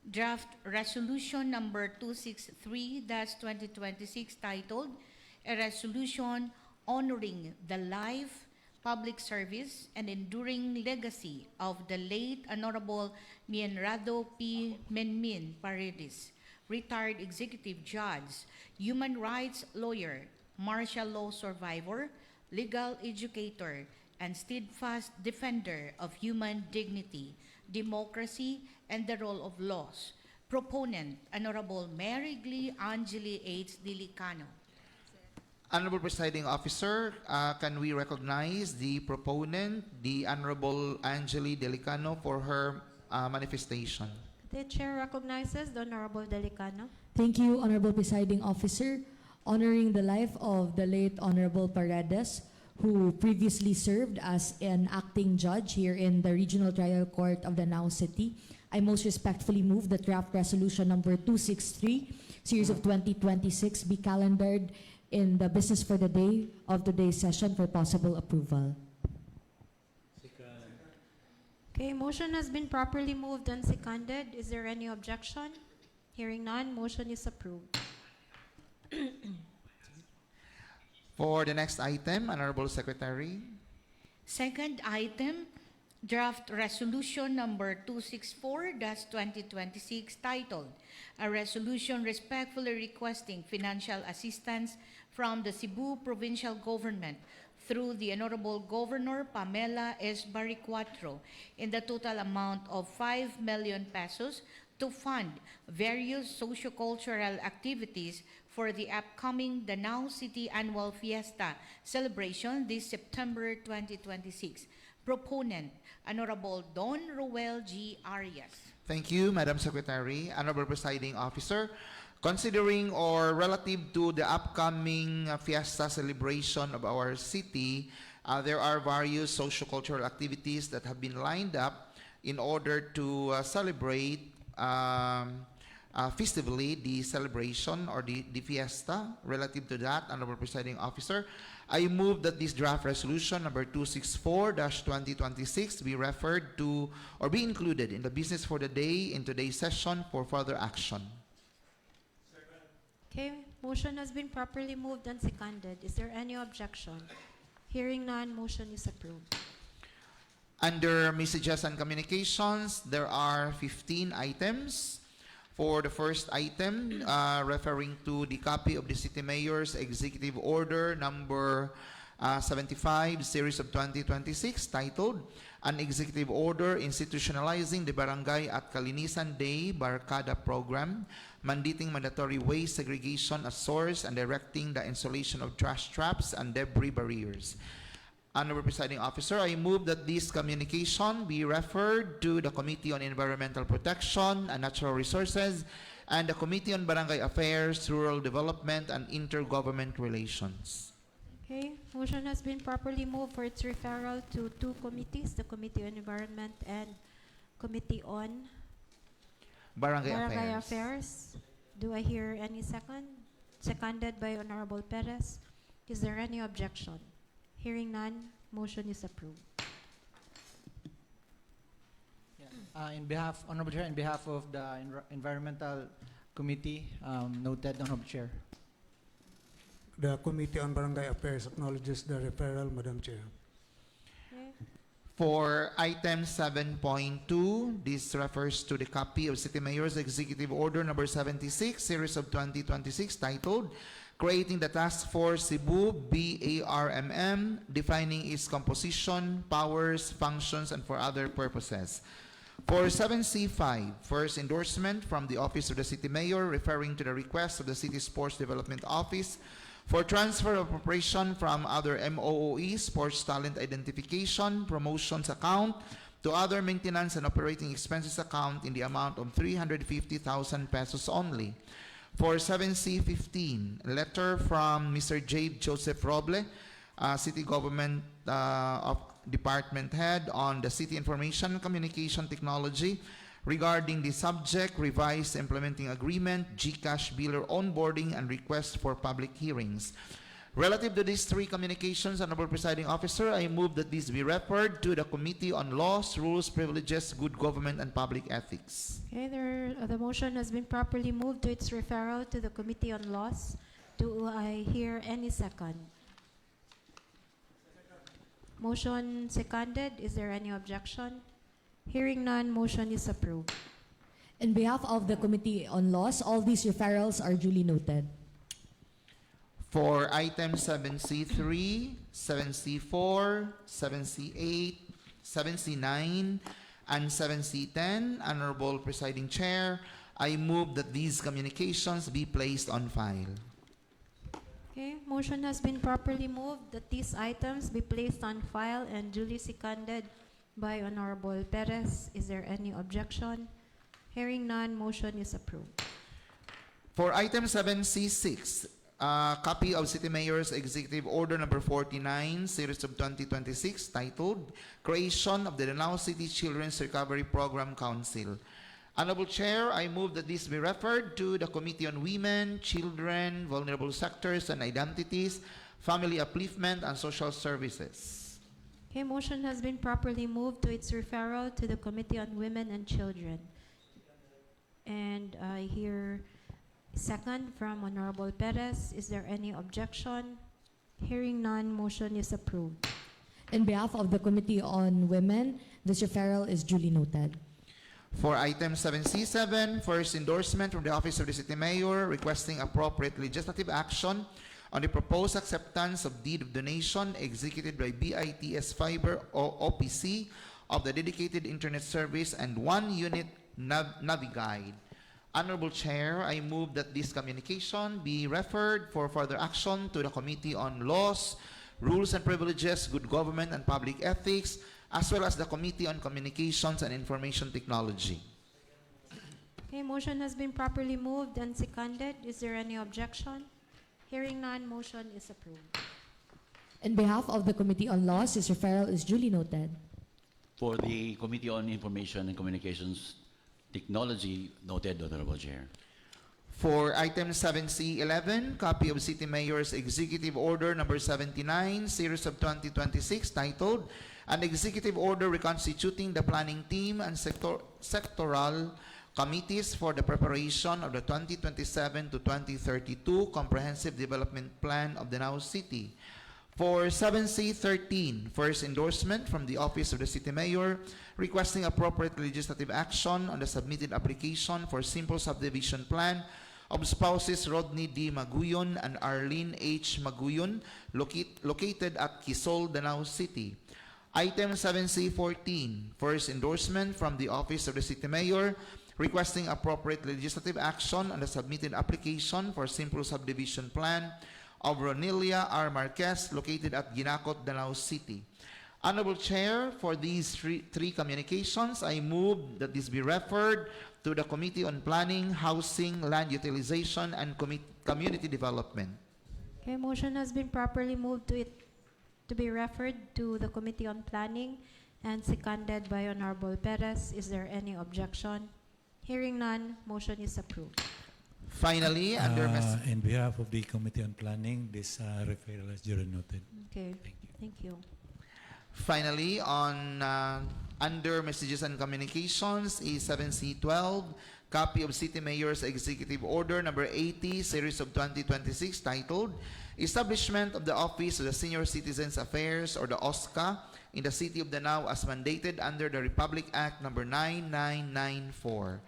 draft resolution number 263-2026 titled, A Resolution Honoring the Life, Public Service, and Enduring Legacy of the late Honorable Mienrado P. Menmin Paredes, retired executive judge, human rights lawyer, martial law survivor, legal educator, and steadfast defender of human dignity, democracy, and the rule of laws. Proponent, Honorable Mary Glee Angeli H. Dilicano. Honorable Presiding Officer, can we recognize the proponent, the Honorable Angeli Delicano, for her manifestation? The chair recognizes the Honorable Delicano. Thank you, Honorable Presiding Officer. Honoring the life of the late Honorable Paredes, who previously served as an acting judge here in the Regional Trial Court of Danao City, I most respectfully move the draft resolution number 263 series of 2026 be calendared in the business for the day of today's session for possible approval. Okay, motion has been properly moved and seconded. Is there any objection? Hearing none, motion is approved. For the next item, Honorable Secretary. Second item, draft resolution number 264-2026 titled, "A Resolution Respectfully Requesting Financial Assistance from the Cebu Provincial Government through the Honorable Governor Pamela S. Baricuatro in the total amount of 5 million pesos to fund various socio-cultural activities for the upcoming Danao City Annual Fiesta celebration this September 2026. Proponent, Honorable Don Roel G. Arias. Thank you, Madam Secretary. Honorable Presiding Officer, considering or relative to the upcoming fiesta celebration of our city, there are various socio-cultural activities that have been lined up in order to celebrate festively the celebration or the fiesta. Relative to that, Honorable Presiding Officer, I move that this draft resolution number 264-2026 be referred to or be included in the business for the day in today's session for further action. Okay, motion has been properly moved and seconded. Is there any objection? Hearing none, motion is approved. Under Messages and Communications, there are 15 items. For the first item, referring to the copy of the City Mayor's Executive Order number 75, series of 2026, titled, "An Executive Order Institutionalizing the Barangay at Kalinisan Day Barkada Program, mandating mandatory waste segregation at source and directing the installation of trash traps and debris barriers." Honorable Presiding Officer, I move that this communication be referred to the Committee on Environmental Protection and Natural Resources and the Committee on Barangay Affairs, Rural Development, and Intergovernment Relations. Okay, motion has been properly moved for its referral to two committees, the Committee on Environment and Committee on Barangay Affairs. Affairs. Do I hear any second? Seconded by Honorable Perez. Is there any objection? Hearing none, motion is approved. In behalf, Honorable Chair, in behalf of the Environmental Committee, noted, Honorable Chair. The Committee on Barangay Affairs acknowledges the referral, Madam Chair. Okay. For item 7.2, this refers to the copy of City Mayor's Executive Order number 76, series of 2026, titled, "Creating the Task Force Cebu BARMM, defining its composition, powers, functions, and for other purposes." For 7C5, first endorsement from the Office of the City Mayor referring to the request of the City Sports Development Office for transfer of appropriation from other MOOE, Sports Talent Identification, Promotions Account, to other maintenance and operating expenses account in the amount of 350,000 pesos only. For 7C15, letter from Mr. J. Joseph Roble, City Government of Department Head on the City Information and Communication Technology regarding the subject revised implementing agreement, GCash biller onboarding, and request for public hearings. Relative to these three communications, Honorable Presiding Officer, I move that these be referred to the Committee on Laws, Rules, Privileges, Good Government, and Public Ethics. Okay, the motion has been properly moved to its referral to the Committee on Laws. Do I hear any second? Motion seconded. Is there any objection? Hearing none, motion is approved. In behalf of the Committee on Laws, all these referrals are duly noted. For item 7C3, 7C4, 7C8, 7C9, and 7C10, Honorable Presiding Chair, I move that these communications be placed on file. Okay, motion has been properly moved that these items be placed on file and duly seconded by Honorable Perez. Is there any objection? Hearing none, motion is approved. For item 7C6, copy of City Mayor's Executive Order number 49, series of 2026, titled, "Creation of the Danao City Children's Recovery Program Council." Honorable Chair, I move that this be referred to the Committee on Women, Children, Vulnerable Sectors and Identities, Family Upliftment and Social Services. Okay, motion has been properly moved to its referral to the Committee on Women and Children. And I hear second from Honorable Perez. Is there any objection? Hearing none, motion is approved. In behalf of the Committee on Women, this referral is duly noted. For item 7C7, first endorsement from the Office of the City Mayor requesting appropriate legislative action on the proposed acceptance of deed of donation executed by BITS Fiber or OPC of the dedicated internet service and one unit Naviguide. Honorable Chair, I move that this communication be referred for further action to the Committee on Laws, Rules and Privileges, Good Government and Public Ethics, as well as the Committee on Communications and Information Technology. Okay, motion has been properly moved and seconded. Is there any objection? Hearing none, motion is approved. In behalf of the Committee on Laws, this referral is duly noted. For the Committee on Information and Communications Technology, noted, Honorable Chair. For item 7C11, copy of City Mayor's Executive Order number 79, series of 2026, titled An Executive Order Reconstituting the Planning Team and Sectoral Committees for the Preparation of the 2027 to 2032 Comprehensive Development Plan of Danao City. For 7C13, first endorsement from the Office of the City Mayor requesting appropriate legislative action on the submitted application for simple subdivision plan of spouses Rodney D. Maguyon and Arlene H. Maguyon located at Quezon, Danao City. Item 7C14, first endorsement from the Office of the City Mayor requesting appropriate legislative action on the submitted application for simple subdivision plan of Ronelia R. Marquez located at Ginacot, Danao City. Honorable Chair, for these three communications, I move that this be referred to the Committee on Planning, Housing, Land Utilization, and Community Development. Okay, motion has been properly moved to be referred to the Committee on Planning and seconded by Honorable Perez. Is there any objection? Hearing none, motion is approved. Finally, under in behalf of the Committee on Planning, this referral is duly noted. Okay, thank you. Finally, on under Messages and Communications is 7C12, copy of City Mayor's Executive Order number 80, series of 2026, titled Establishment of the Office of the Senior Citizens Affairs or the OSCA in the City of Danao as mandated under the Republic Act number 9994.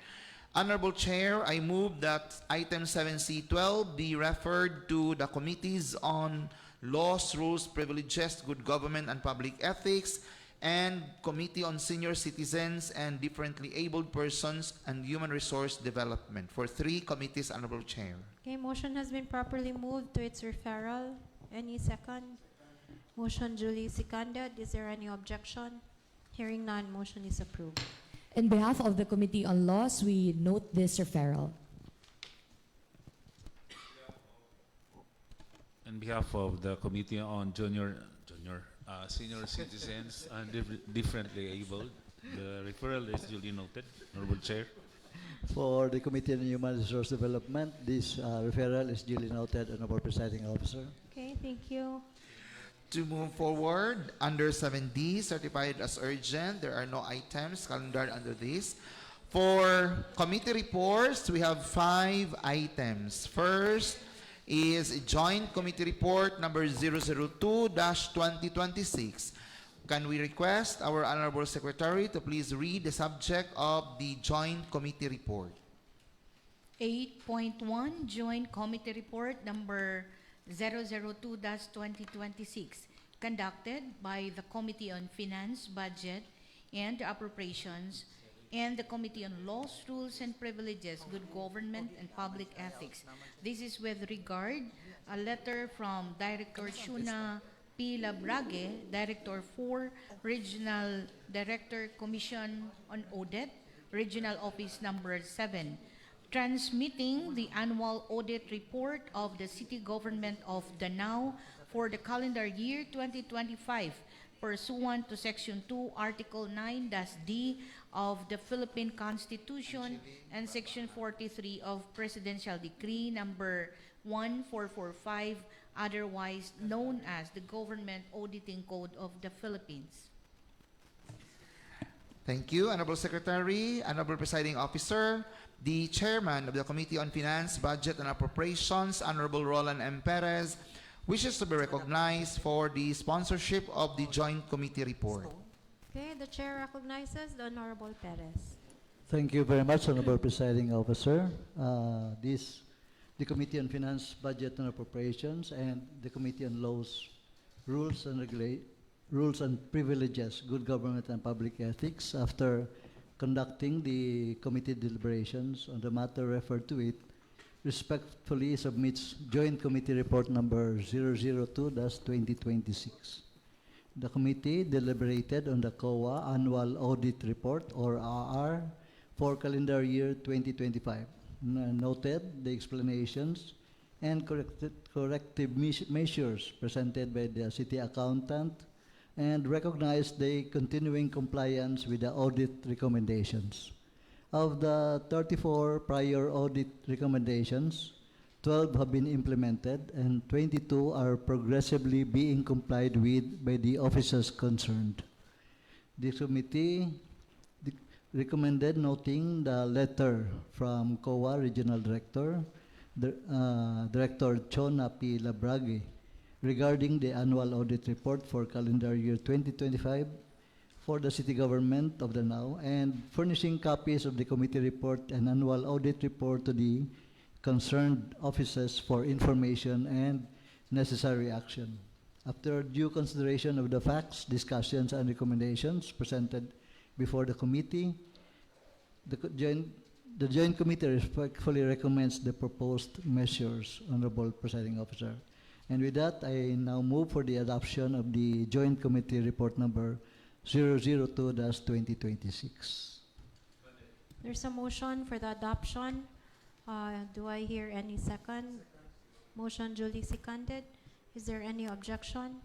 Honorable Chair, I move that item 7C12 be referred to the Committees on Laws, Rules, Privileges, Good Government and Public Ethics, and Committee on Senior Citizens and Differently Abled Persons and Human Resource Development. For 3 committees, Honorable Chair. Okay, motion has been properly moved to its referral. Any second? Motion duly seconded. Is there any objection? Hearing none, motion is approved. In behalf of the Committee on Laws, we note this referral. On behalf of the Committee on Senior Citizens and Differently Abled, the referral is duly noted, Honorable Chair. For the Committee on Human Resource Development, this referral is duly noted, Honorable Presiding Officer. Okay, thank you. To move forward, under 7D, certified as urgent, there are no items calendared under this. For committee reports, we have 5 items. First is Joint Committee Report number 002-2026. Can we request our Honorable Secretary to please read the subject of the Joint Committee Report? 8.1 Joint Committee Report number 002-2026, conducted by the Committee on Finance, Budget, and Appropriations, and the Committee on Laws, Rules, and Privileges, Good Government, and Public Ethics. This is with regard a letter from Director Shuna P. Labrage, Director 4, Regional Director, Commission on Audit, Regional Office number 7, transmitting the annual audit report of the City Government of Danao for the calendar year 2025 pursuant to Section 2, Article 9-D of the Philippine Constitution and Section 43 of Presidential Decree number 1445, otherwise known as the Government Auditing Code of the Philippines. Thank you, Honorable Secretary, Honorable Presiding Officer. The Chairman of the Committee on Finance, Budget and Appropriations, Honorable Roland M. Perez, wishes to be recognized for the sponsorship of the Joint Committee report. Okay, the Chair recognizes the Honorable Perez. Thank you very much, Honorable Presiding Officer. The Committee on Finance, Budget and Appropriations, and the Committee on Laws, Rules and Privileges, Good Government and Public Ethics, after conducting the committee deliberations on the matter referred to it, respectfully submits Joint Committee Report number 002-2026. The committee deliberated on the COA Annual Audit Report, or AR, for calendar year 2025, noted the explanations and corrective measures presented by the city accountant, and recognized the continuing compliance with the audit recommendations. Of the 34 prior audit recommendations, 12 have been implemented and 22 are progressively being complied with by the officers concerned. The committee recommended noting the letter from COA Regional Director, Director Chona P. Labrage, regarding the annual audit report for calendar year 2025 for the city government of Danao, and furnishing copies of the committee report and annual audit report to the concerned offices for information and necessary action. After due consideration of the facts, discussions, and recommendations presented before the committee, the Joint Committee respectfully recommends the proposed measures, Honorable Presiding Officer. And with that, I now move for the adoption of the Joint Committee Report number 002-2026. There's a motion for the adoption. Do I hear any second? Motion duly seconded. Is there any objection?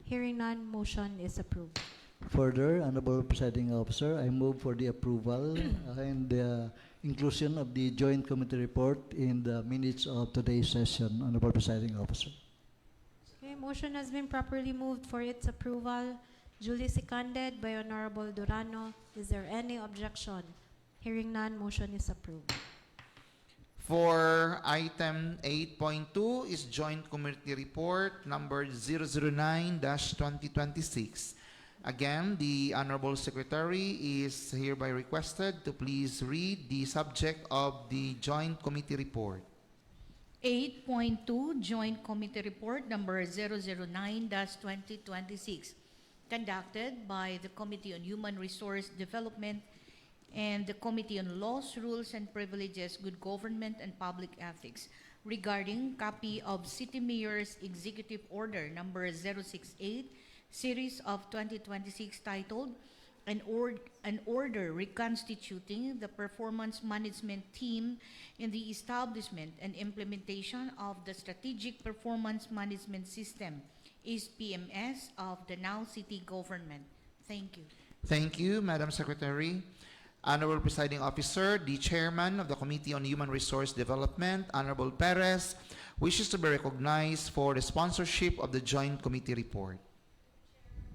Hearing none, motion is approved. Further, Honorable Presiding Officer, I move for the approval and the inclusion of the Joint Committee Report in the minutes of today's session, Honorable Presiding Officer. Okay, motion has been properly moved for its approval, duly seconded by Honorable Durano. Is there any objection? Hearing none, motion is approved. For item 8.2 is Joint Committee Report number 009-2026. Again, the Honorable Secretary is hereby requested to please read the subject of the Joint Committee Report. 8.2 Joint Committee Report number 009-2026, conducted by the Committee on Human Resource Development and the Committee on Laws, Rules and Privileges, Good Government and Public Ethics, regarding copy of City Mayor's Executive Order number 068, Series of 2026, titled An Order Reconstituting the Performance Management Team in the Establishment and Implementation of the Strategic Performance Management System, PMS, of Danao City Government. Thank you. Thank you, Madam Secretary. Honorable Presiding Officer, the Chairman of the Committee on Human Resource Development, Honorable Perez, wishes to be recognized for the sponsorship of the Joint Committee Report.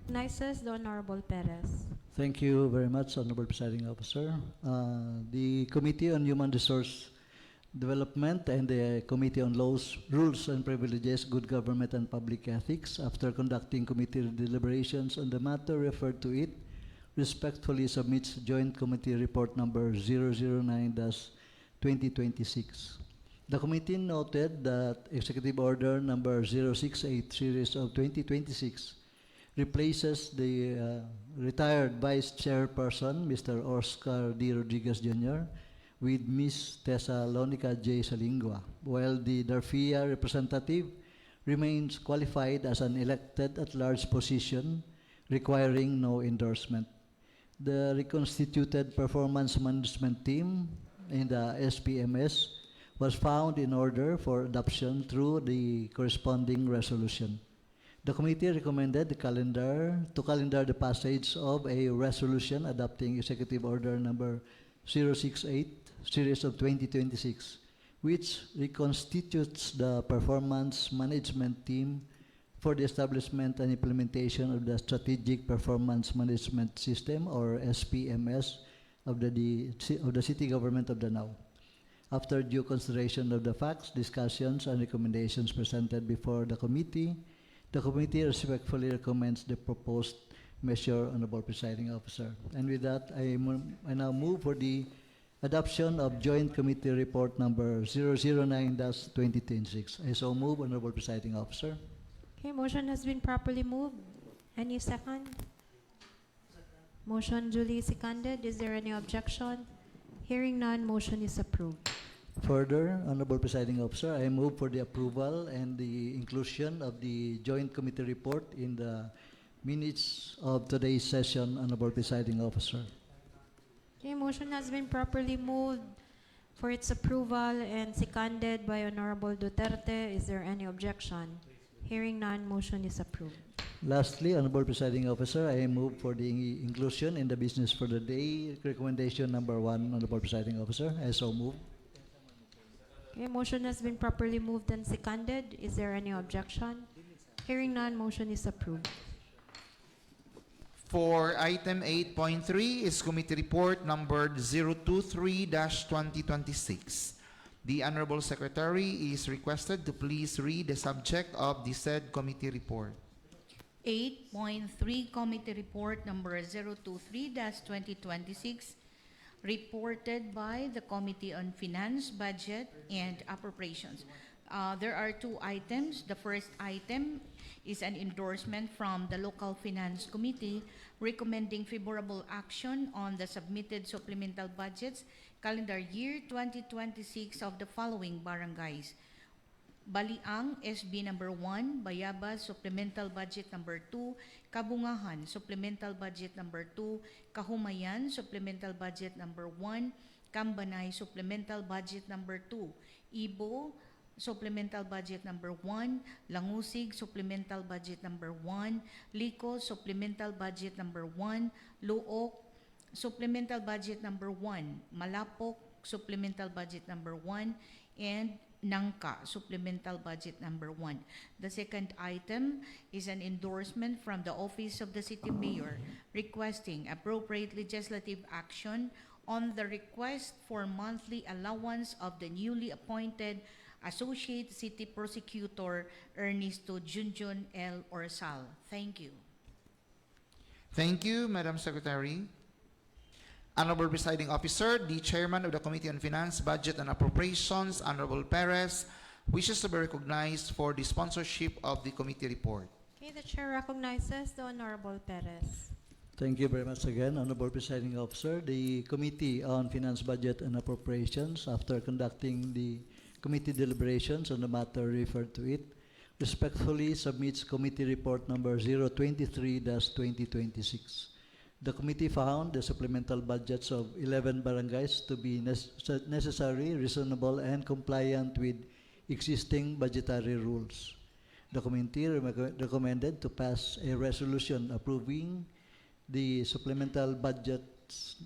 Recognizes the Honorable Perez. Thank you very much, Honorable Presiding Officer. The Committee on Human Resource Development and the Committee on Laws, Rules and Privileges, Good Government and Public Ethics, after conducting committee deliberations on the matter referred to it, respectfully submits Joint Committee Report number 009-2026. The committee noted that Executive Order number 068 series of 2026 replaces the retired Vice Chairperson, Mr. Oscar D. Rodriguez Jr., with Ms. Thessalonica J. Salingua, while the Darfia representative remains qualified as an elected at-large position requiring no endorsement. The reconstituted performance management team in the SPMS was found in order for adoption through the corresponding resolution. The committee recommended to calendar the passage of a resolution adopting Executive Order number 068, series of 2026, which reconstitutes the performance management team for the establishment and implementation of the Strategic Performance Management System, or SPMS, of the City Government of Danao. After due consideration of the facts, discussions, and recommendations presented before the committee respectfully recommends the proposed measure, Honorable Presiding Officer. And with that, I now move for the adoption of Joint Committee Report number 009-2026. I so move, Honorable Presiding Officer. Okay, motion has been properly moved. Any second? Motion duly seconded. Is there any objection? Hearing none, motion is approved. Further, Honorable Presiding Officer, I move for the approval and the inclusion of the Joint Committee Report in the minutes of today's session, Honorable Presiding Officer. Okay, motion has been properly moved for its approval and seconded by Honorable Duterte. Is there any objection? Hearing none, motion is approved. Lastly, Honorable Presiding Officer, I move for the inclusion in the business for the day recommendation number 1, Honorable Presiding Officer. I so move. Okay, motion has been properly moved and seconded. Is there any objection? Hearing none, motion is approved. For item 8.3 is committee report numbered 023-2026. The Honorable Secretary is requested to please read the subject of the said committee report. 8.3 Committee Report number 023-2026, reported by the Committee on Finance, Budget, and Appropriations. There are two items. The first item is an endorsement from the Local Finance Committee recommending favorable action on the submitted supplemental budgets calendar year 2026 of the following barangays: Baliang, SB number 1, Bayabas, Supplemental Budget number 2, Kabungahan, Supplemental Budget number 2, Kahumayan, Supplemental Budget number 1, Kambanay, Supplemental Budget number 2, Ibo, Supplemental Budget number 1, Langusig, Supplemental Budget number 1, Liko, Supplemental Budget number 1, Luok, Supplemental Budget number 1, Malapok, Supplemental Budget number 1, and Nangka, Supplemental Budget number 1. The second item is an endorsement from the Office of the City Mayor requesting appropriate legislative action on the request for monthly allowance of the newly appointed Associate City Prosecutor Ernesto Junjun L. Orsal. Thank you. Thank you, Madam Secretary. Honorable Presiding Officer, the Chairman of the Committee on Finance, Budget, and Appropriations, Honorable Perez, wishes to be recognized for the sponsorship of the committee report. Okay, the Chair recognizes the Honorable Perez. Thank you very much again, Honorable Presiding Officer. The Committee on Finance, Budget, and Appropriations, after conducting the committee deliberations on the matter referred to it, respectfully submits committee report number 023-2026. The committee found the supplemental budgets of 11 barangays to be necessary, reasonable, and compliant with existing budgetary rules. The committee recommended to pass a resolution approving the supplemental budgets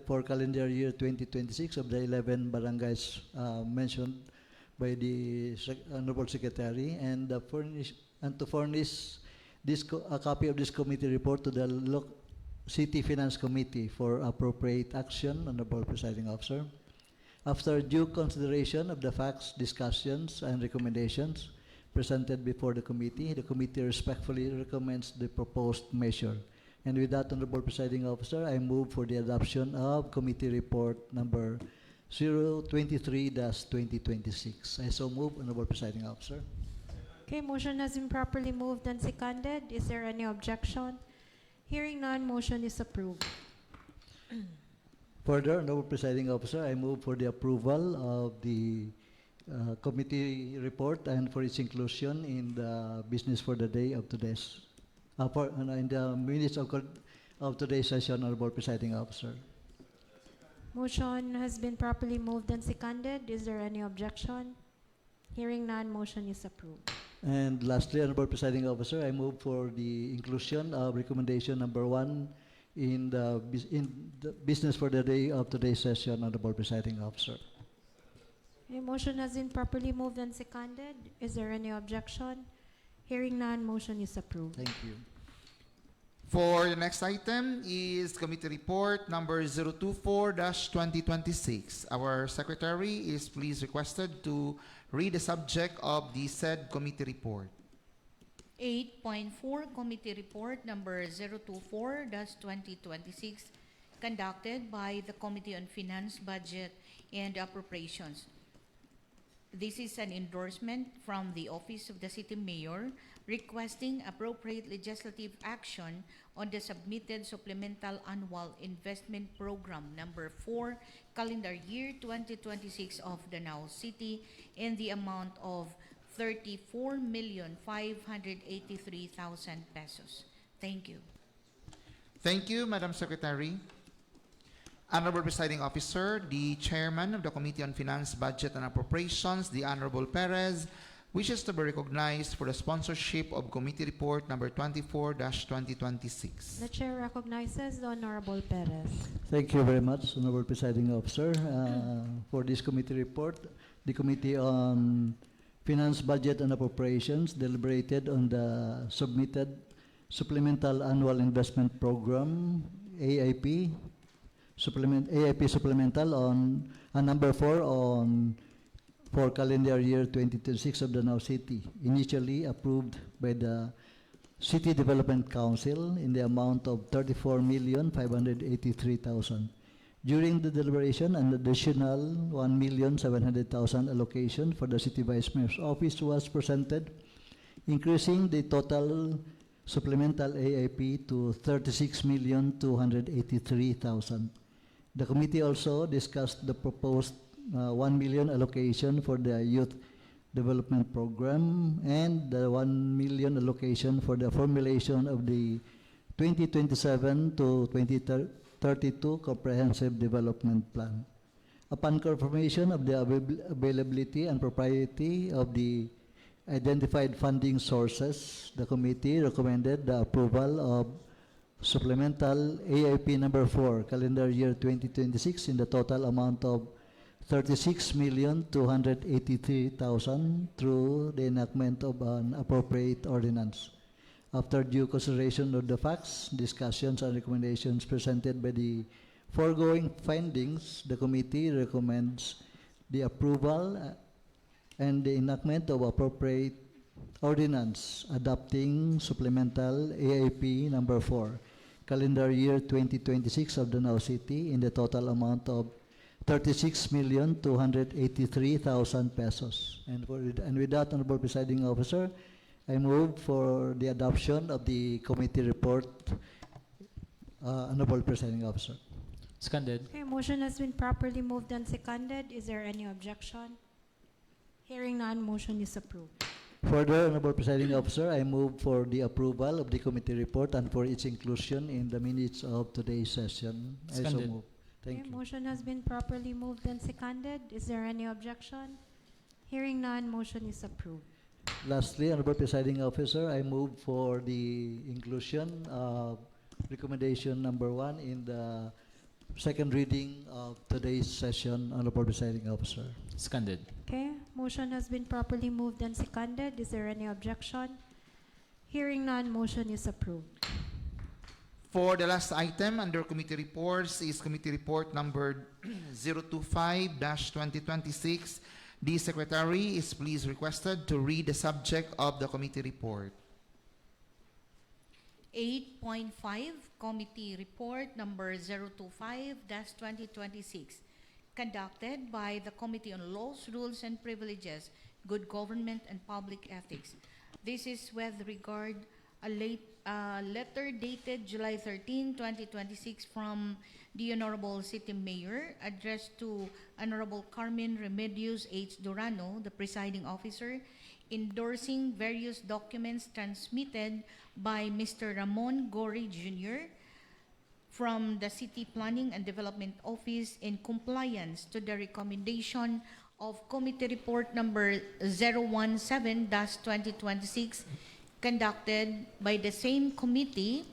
for calendar year 2026 of the 11 barangays mentioned by the Honorable Secretary, and to furnish a copy of this committee report to the City Finance Committee for appropriate action, Honorable Presiding Officer. After due consideration of the facts, discussions, and recommendations presented before the committee respectfully recommends the proposed measure. And with that, Honorable Presiding Officer, I move for the adoption of committee report number 023-2026. I so move, Honorable Presiding Officer. Okay, motion has been properly moved and seconded. Is there any objection? Hearing none, motion is approved. Further, Honorable Presiding Officer, I move for the approval of the committee report and for its inclusion in the business for the day of today's, in the minutes of today's session, Honorable Presiding Officer. Motion has been properly moved and seconded. Is there any objection? Hearing none, motion is approved. And lastly, Honorable Presiding Officer, I move for the inclusion of recommendation number 1 in the business for the day of today's session, Honorable Presiding Officer. A motion has been properly moved and seconded. Is there any objection? Hearing none, motion is approved. Thank you. For the next item is committee report number 024-2026. Our secretary is please requested to read the subject of the said committee report. 8.4 Committee Report Number 024-2026 conducted by the Committee on Finance, Budget, and Appropriations. This is an endorsement from the Office of the City Mayor requesting appropriate legislative action on the submitted Supplemental Annual Investment Program Number 4, Calendar Year 2026 of Danao City in the amount of 34,583,000 pesos. Thank you. Thank you, Madam Secretary. Honorable Presiding Officer, the Chairman of the Committee on Finance, Budget, and Appropriations, the Honorable Perez, wishes to be recognized for the sponsorship of Committee Report number 24-2026. The Chair recognizes the Honorable Perez. Thank you very much, Honorable Presiding Officer. For this committee report, the Committee on Finance, Budget, and Appropriations deliberated on the submitted Supplemental Annual Investment Program, AIP, AIP Supplemental on number 4 for calendar year 2026 of Danao City, initially approved by the City Development Council in the amount of 34,583,000. During the deliberation, an additional 1,700,000 allocation for the City Vice Mayor's Office was presented, increasing the total supplemental AIP to 36,283,000. The committee also discussed the proposed 1 million allocation for the Youth Development Program and the 1 million allocation for the formulation of the 2027 to 2032 Comprehensive Development Plan. Upon confirmation of the availability and propriety of the identified funding sources, the committee recommended the approval of supplemental AIP number 4, calendar year 2026 in the total amount of 36,283,000 through the enactment of an appropriate ordinance. After due consideration of the facts, discussions, and recommendations presented by the foregoing findings, the committee recommends the approval and the enactment of appropriate ordinance adopting supplemental AIP number 4, calendar year 2026 of Danao City in the total amount of 36,283,000 pesos. And with that, Honorable Presiding Officer, I move for the adoption of the committee report, Honorable Presiding Officer. Seconded. Okay, motion has been properly moved and seconded. Is there any objection? Hearing none, motion is approved. Further, Honorable Presiding Officer, I move for the approval of the committee report and for its inclusion in the minutes of today's session. I so move. Thank you. Motion has been properly moved and seconded. Is there any objection? Hearing none, motion is approved. Lastly, Honorable Presiding Officer, I move for the inclusion of recommendation number 1 in the second reading of today's session, Honorable Presiding Officer. Seconded. Okay, motion has been properly moved and seconded. Is there any objection? Hearing none, motion is approved. For the last item under committee reports is committee report number 025-2026. The secretary is please requested to read the subject of the committee report. 8.5 Committee Report Number 025-2026 conducted by the Committee on Laws, Rules, and Privileges, Good Government, and Public Ethics. This is with regard a letter dated July 13, 2026 from the Honorable City Mayor addressed to Honorable Carmen Remedios H. Durano, the presiding officer, endorsing various documents transmitted by Mr. Ramon Gori Jr. from the City Planning and Development Office in compliance to the recommendation of Committee Report number 017-2026 conducted by the same committee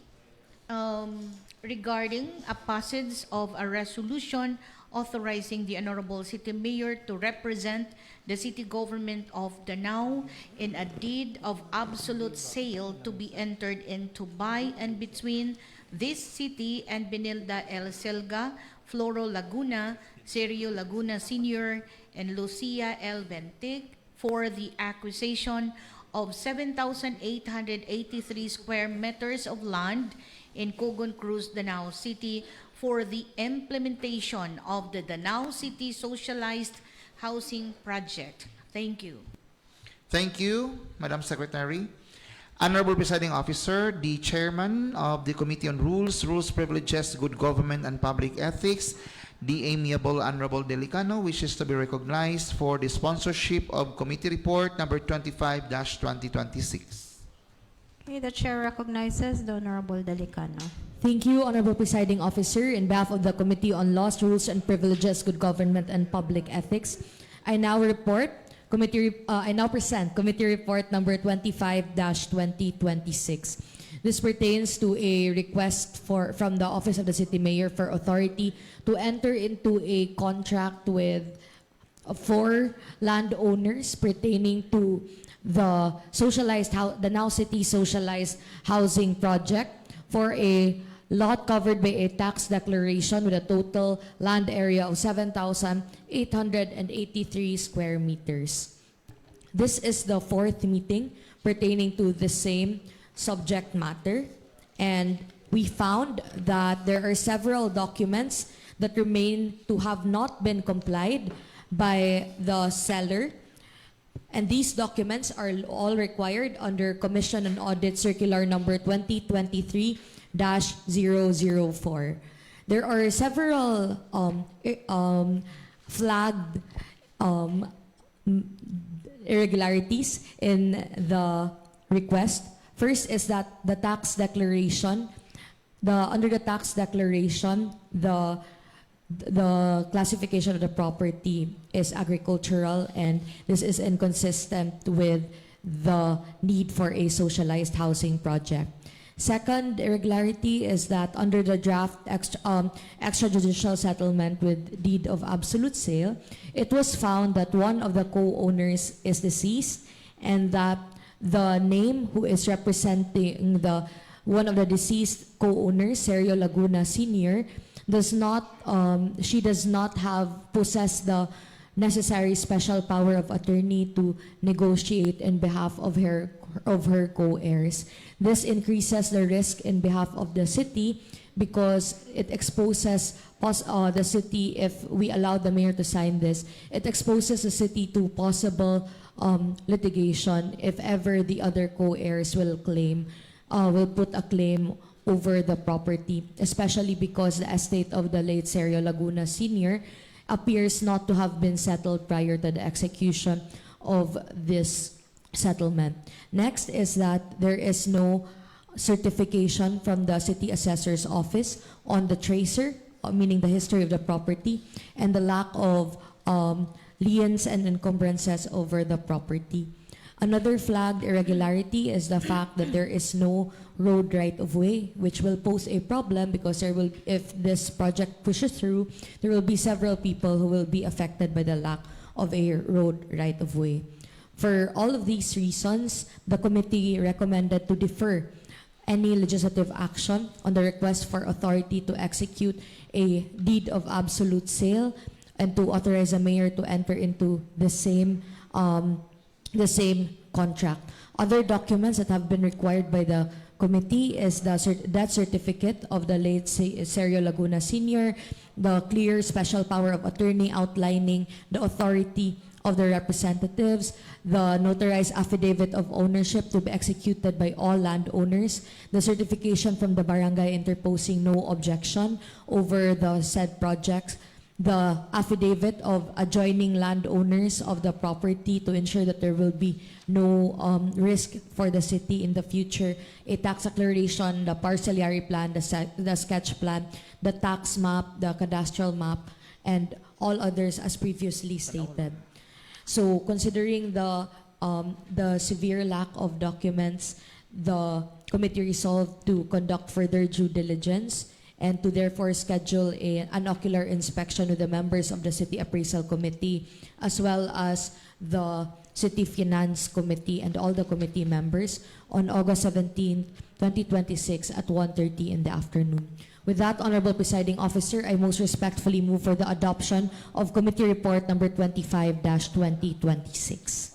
regarding a passage of a resolution authorizing the Honorable City Mayor to represent the City Government of Danao in a deed of absolute sale to be entered into by and between this city and Benilda El Selga, Floro Laguna, Sergio Laguna Sr., and Lucia L. Bentic for the acquisition of 7,883 square meters of land in Cogon Cruz, Danao City for the implementation of the Danao City Socialized Housing Project. Thank you. Thank you, Madam Secretary. Honorable Presiding Officer, the Chairman of the Committee on Rules, Privileges, Good Government, and Public Ethics, the amiable Honorable Delicano, wishes to be recognized for the sponsorship of Committee Report number 25-2026. Okay, the Chair recognizes the Honorable Delicano. Thank you, Honorable Presiding Officer. In behalf of the Committee on Laws, Rules, and Privileges, Good Government, and Public Ethics, I now present Committee Report number 25-2026. This pertains to a request from the Office of the City Mayor for authority to enter into a contract with 4 landowners pertaining to the Danao City Socialized Housing Project for a lot covered by a tax declaration with a total land area of 7,883 square meters. This is the 4th meeting pertaining to the same subject matter, and we found that there are several documents that remain to have not been complied by the seller, and these documents are all required under Commission on Audit Circular number 2023-004. There are several flagged irregularities in the request. First is that the tax declaration, under the tax declaration, the classification of the property is agricultural, and this is inconsistent with the need for a socialized housing project. Second irregularity is that under the draft extrajudicial settlement with deed of absolute sale, it was found that one of the co-owners is deceased, and that the name who is representing one of the deceased co-owners, Sergio Laguna Sr., does not possess the necessary special power of attorney to negotiate in behalf of her co-heirs. This increases the risk in behalf of the city because it exposes the city, if we allow the mayor to sign this, it exposes the city to possible litigation if ever the other co-heirs will put a claim over the property, especially because the estate of the late Sergio Laguna Sr. appears not to have been settled prior to the execution of this settlement. Next is that there is no certification from the city assessor's office on the tracer, meaning the history of the property, and the lack of liens and encumbrances over the property. Another flagged irregularity is the fact that there is no road right-of-way, which will pose a problem because if this project pushes through, there will be several people who will be affected by the lack of a road right-of-way. For all of these reasons, the committee recommended to defer any legislative action on the request for authority to execute a deed of absolute sale and to authorize the mayor to enter into the same contract. Other documents that have been required by the committee is the death certificate of the late Sergio Laguna Sr., the clear special power of attorney outlining the authority of the representatives, the notarized affidavit of ownership to be executed by all landowners, the certification from the barangay interposing no objection over the said projects, the affidavit of adjoining landowners of the property to ensure that there will be no risk for the city in the future, a tax declaration, the parcellary plan, the sketch plan, the tax map, the cadastral map, and all others as previously stated. So considering the severe lack of documents, the committee resolved to conduct further due diligence and to therefore schedule an ocular inspection with the members of the City Appraisal Committee as well as the City Finance Committee and all the committee members on August 17, 2026 at 1:30 in the afternoon. With that, Honorable Presiding Officer, I most respectfully move for the adoption of Committee Report number 25-2026.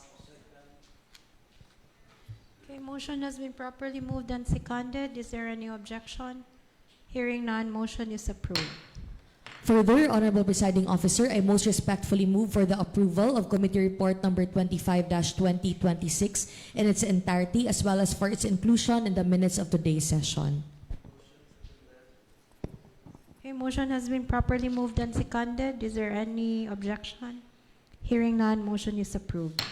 Okay, motion has been properly moved and seconded. Is there any objection? Hearing none, motion is approved. Further, Honorable Presiding Officer, I most respectfully move for the approval of Committee Report number 25-2026 in its entirety as well as for its inclusion in the minutes of today's session. Okay, motion has been properly moved and seconded. Is there any objection? Hearing none, motion is approved.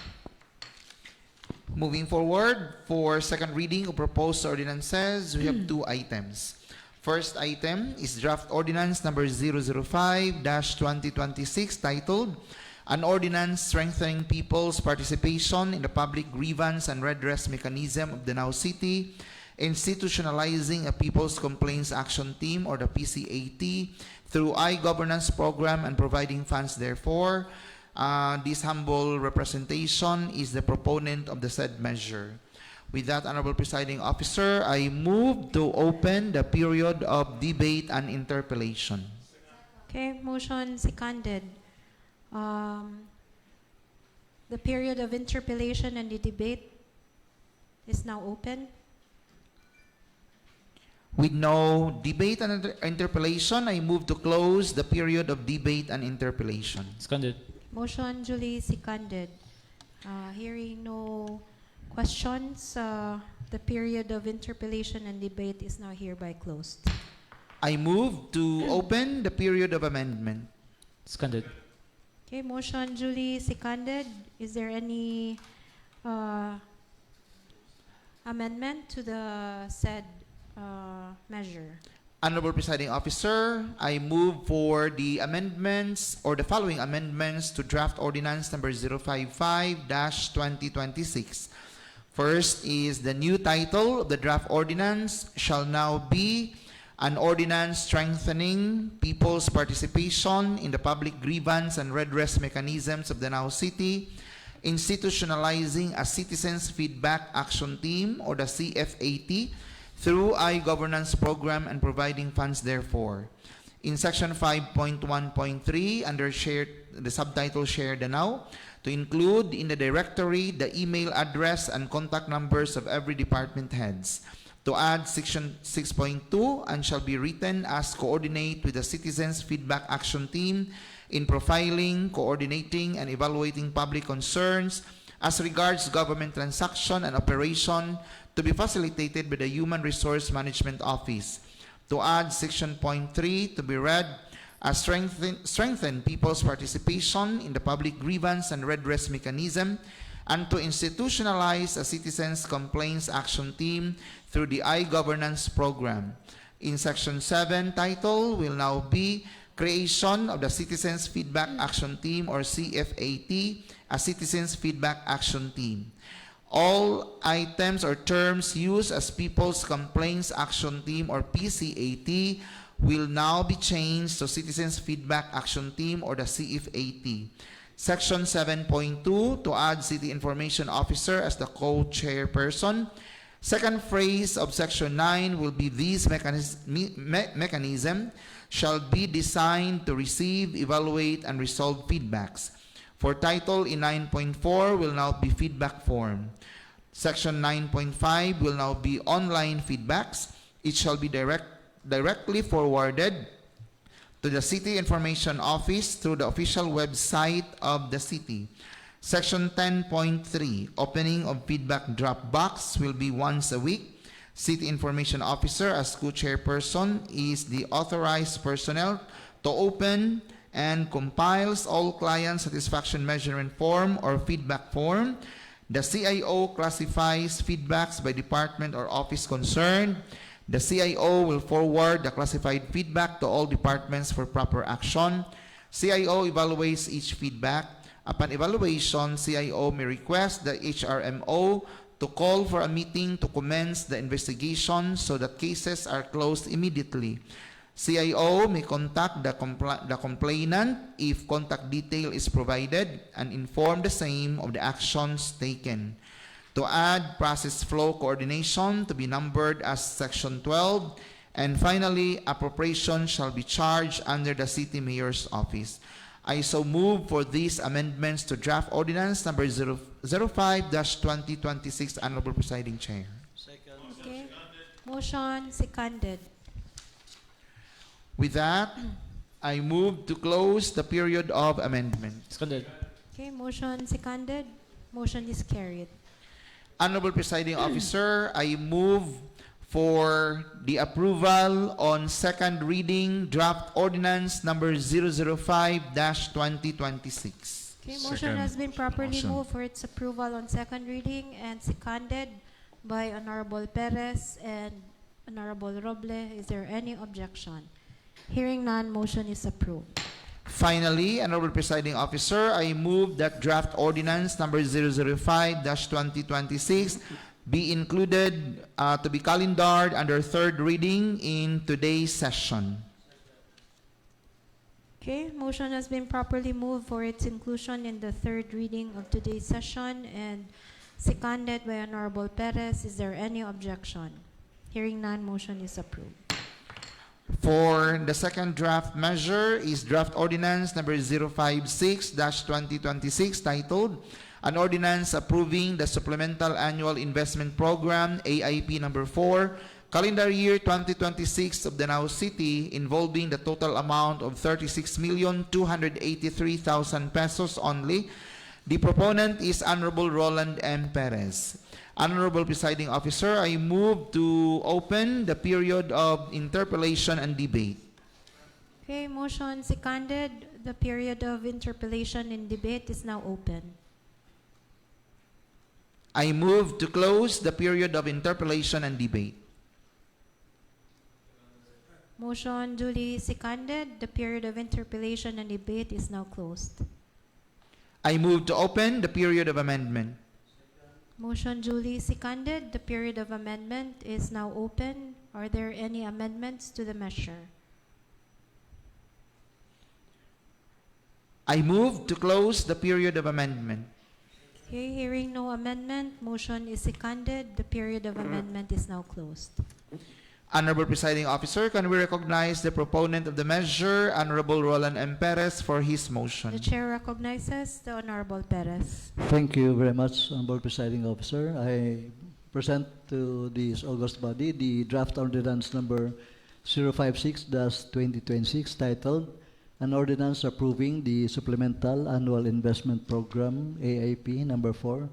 Moving forward, for second reading of proposed ordinances, we have two items. First item is draft ordinance number 005-2026 titled An Ordinance Strengthening People's Participation in the Public Grievance and Redress Mechanism of Danao City, institutionalizing a People's Complaints Action Team or the PCAT through I-Governance Program and providing funds therefore. This humble representation is the proponent of the said measure. With that, Honorable Presiding Officer, I move to open the period of debate and interpellation. Okay, motion seconded. The period of interpellation and the debate is now open. With no debate and interpellation, I move to close the period of debate and interpellation. Seconded. Motion duly seconded. Hearing no questions, the period of interpellation and debate is now hereby closed. I move to open the period of amendment. Seconded. Okay, motion duly seconded. Is there any amendment to the said measure? Honorable Presiding Officer, I move for the amendments or the following amendments to draft ordinance number 055-2026. First is the new title of the draft ordinance shall now be An Ordinance Strengthening People's Participation in the Public Grievance and Redress Mechanisms of Danao City, institutionalizing a Citizens Feedback Action Team or the CFAT through I-Governance Program and providing funds therefore. In Section 5.1.3, under the subtitle Share Danao, to include in the directory the email address and contact numbers of every department heads. To add Section 6.2, and shall be written as coordinate with the Citizens Feedback Action Team in profiling, coordinating, and evaluating public concerns as regards government transaction and operation to be facilitated by the Human Resource Management Office. To add Section 0.3 to be read as strengthen people's participation in the public grievance and redress mechanism, and to institutionalize a Citizens Complaints Action Team through the I-Governance Program. In Section 7, title will now be Creation of the Citizens Feedback Action Team or CFAT, a Citizens Feedback Action Team. All items or terms used as People's Complaints Action Team or PCAT will now be changed to Citizens Feedback Action Team or the CFAT. Section 7.2 to add City Information Officer as the co-chairperson. Second phrase of Section 9 will be these mechanism shall be designed to receive, evaluate, and resolve feedbacks. For title in 9.4 will now be feedback form. Section 9.5 will now be online feedbacks. It shall be directly forwarded to the City Information Office through the official website of the city. Section 10.3, opening of feedback drop box will be once a week. City Information Officer as co-chairperson is the authorized personnel to open and compiles all client satisfaction measurement form or feedback form. The CIO classifies feedbacks by department or office concerned. The CIO will forward the classified feedback to all departments for proper action. CIO evaluates each feedback. Upon evaluation, CIO may request the HRMO to call for a meeting to commence the investigation so that cases are closed immediately. CIO may contact the complainant if contact detail is provided and inform the same of the actions taken. To add process flow coordination to be numbered as Section 12. And finally, appropriation shall be charged under the City Mayor's Office. I so move for these amendments to draft ordinance number 05-2026, Honorable Presiding Chair. Okay. Motion seconded. With that, I move to close the period of amendment. Seconded. Okay, motion seconded. Motion is carried. Honorable Presiding Officer, I move for the approval on second reading draft ordinance number 005-2026. Okay, motion has been properly moved for its approval on second reading and seconded by Honorable Perez and Honorable Roble. Is there any objection? Hearing none, motion is approved. Finally, Honorable Presiding Officer, I move that draft ordinance number 005-2026 be included to be calendared under third reading in today's session. Okay, motion has been properly moved for its inclusion in the third reading of today's session and seconded by Honorable Perez. Is there any objection? Hearing none, motion is approved. For the second draft measure is draft ordinance number 056-2026 titled An Ordinance Approving the Supplemental Annual Investment Program AIP number 4 calendar year 2026 of Danao City involving the total amount of 36,283,000 pesos only. The proponent is Honorable Roland M. Perez. Honorable Presiding Officer, I move to open the period of interpellation and debate. Okay, motion seconded. The period of interpellation and debate is now open. I move to close the period of interpellation and debate. Motion duly seconded. The period of interpellation and debate is now closed. I move to open the period of amendment. Motion duly seconded. The period of amendment is now open. Are there any amendments to the measure? I move to close the period of amendment. Okay, hearing no amendment, motion is seconded. The period of amendment is now closed. Honorable Presiding Officer, can we recognize the proponent of the measure, Honorable Roland M. Perez, for his motion? The Chair recognizes the Honorable Perez. Thank you very much, Honorable Presiding Officer. I present to this august body the draft ordinance number 056-2026 titled An Ordinance Approving the Supplemental Annual Investment Program AIP number 4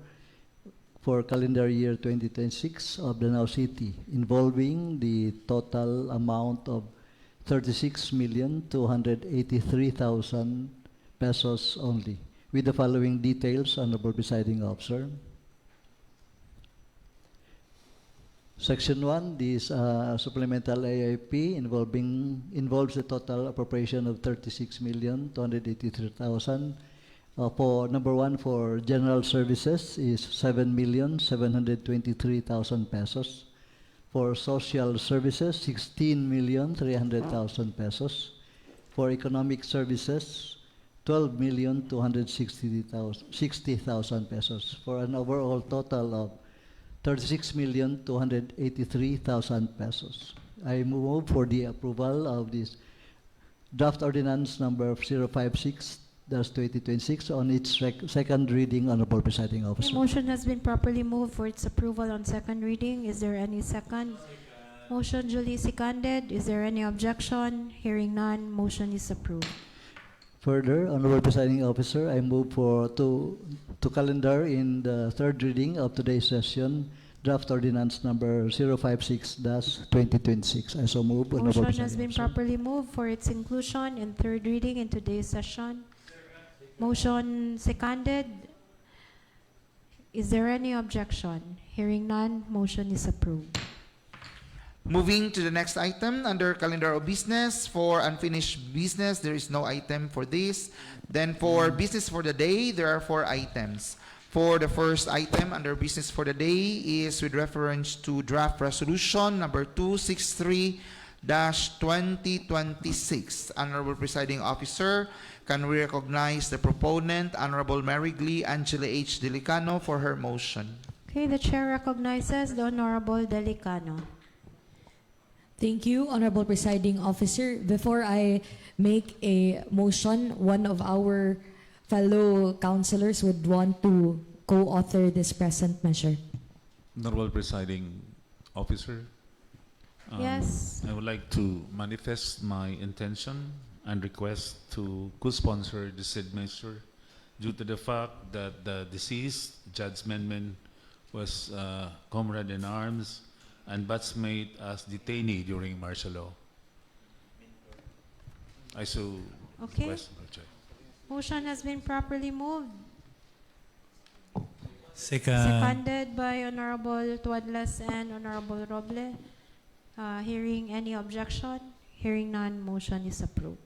for calendar year 2026 of Danao City, involving the total amount of 36,283,000 pesos only, with the following details, Honorable Presiding Officer. Section 1, this supplemental AIP involves a total appropriation of 36,283,000. For number 1, for general services is 7,723,000 pesos. For social services, 16,300,000 pesos. For economic services, 12,260,000 pesos. For an overall total of 36,283,000 pesos. I move for the approval of this draft ordinance number 056-2026 on its second reading, Honorable Presiding Officer. The motion has been properly moved for its approval on second reading. Is there any second? Motion duly seconded. Is there any objection? Hearing none, motion is approved. Further, Honorable Presiding Officer, I move for to calendar in the third reading of today's session draft ordinance number 056-2026. I so move. Motion has been properly moved for its inclusion in third reading in today's session. Motion seconded. Is there any objection? Hearing none, motion is approved. Moving to the next item under calendar of business. For unfinished business, there is no item for this. Then for business for the day, there are 4 items. For the first item under business for the day is with reference to draft resolution number 263-2026. Honorable Presiding Officer, can we recognize the proponent, Honorable Mary Glee Angela H. Delicano, for her motion? Okay, the chair recognizes the Honorable Delicano. Thank you, Honorable Presiding Officer. Before I make a motion, one of our fellow councilors would want to co-author this present measure. Honorable Presiding Officer, Yes. I would like to manifest my intention and request to co-sponsor the said measure due to the fact that the deceased, Judge Menmen, was comrade in arms and batchmate as detainee during martial law. I so Okay. request, Madam Chair. Motion has been properly moved. Second. Seconded by Honorable Tuadlas and Honorable Roble. Hearing any objection? Hearing none, motion is approved.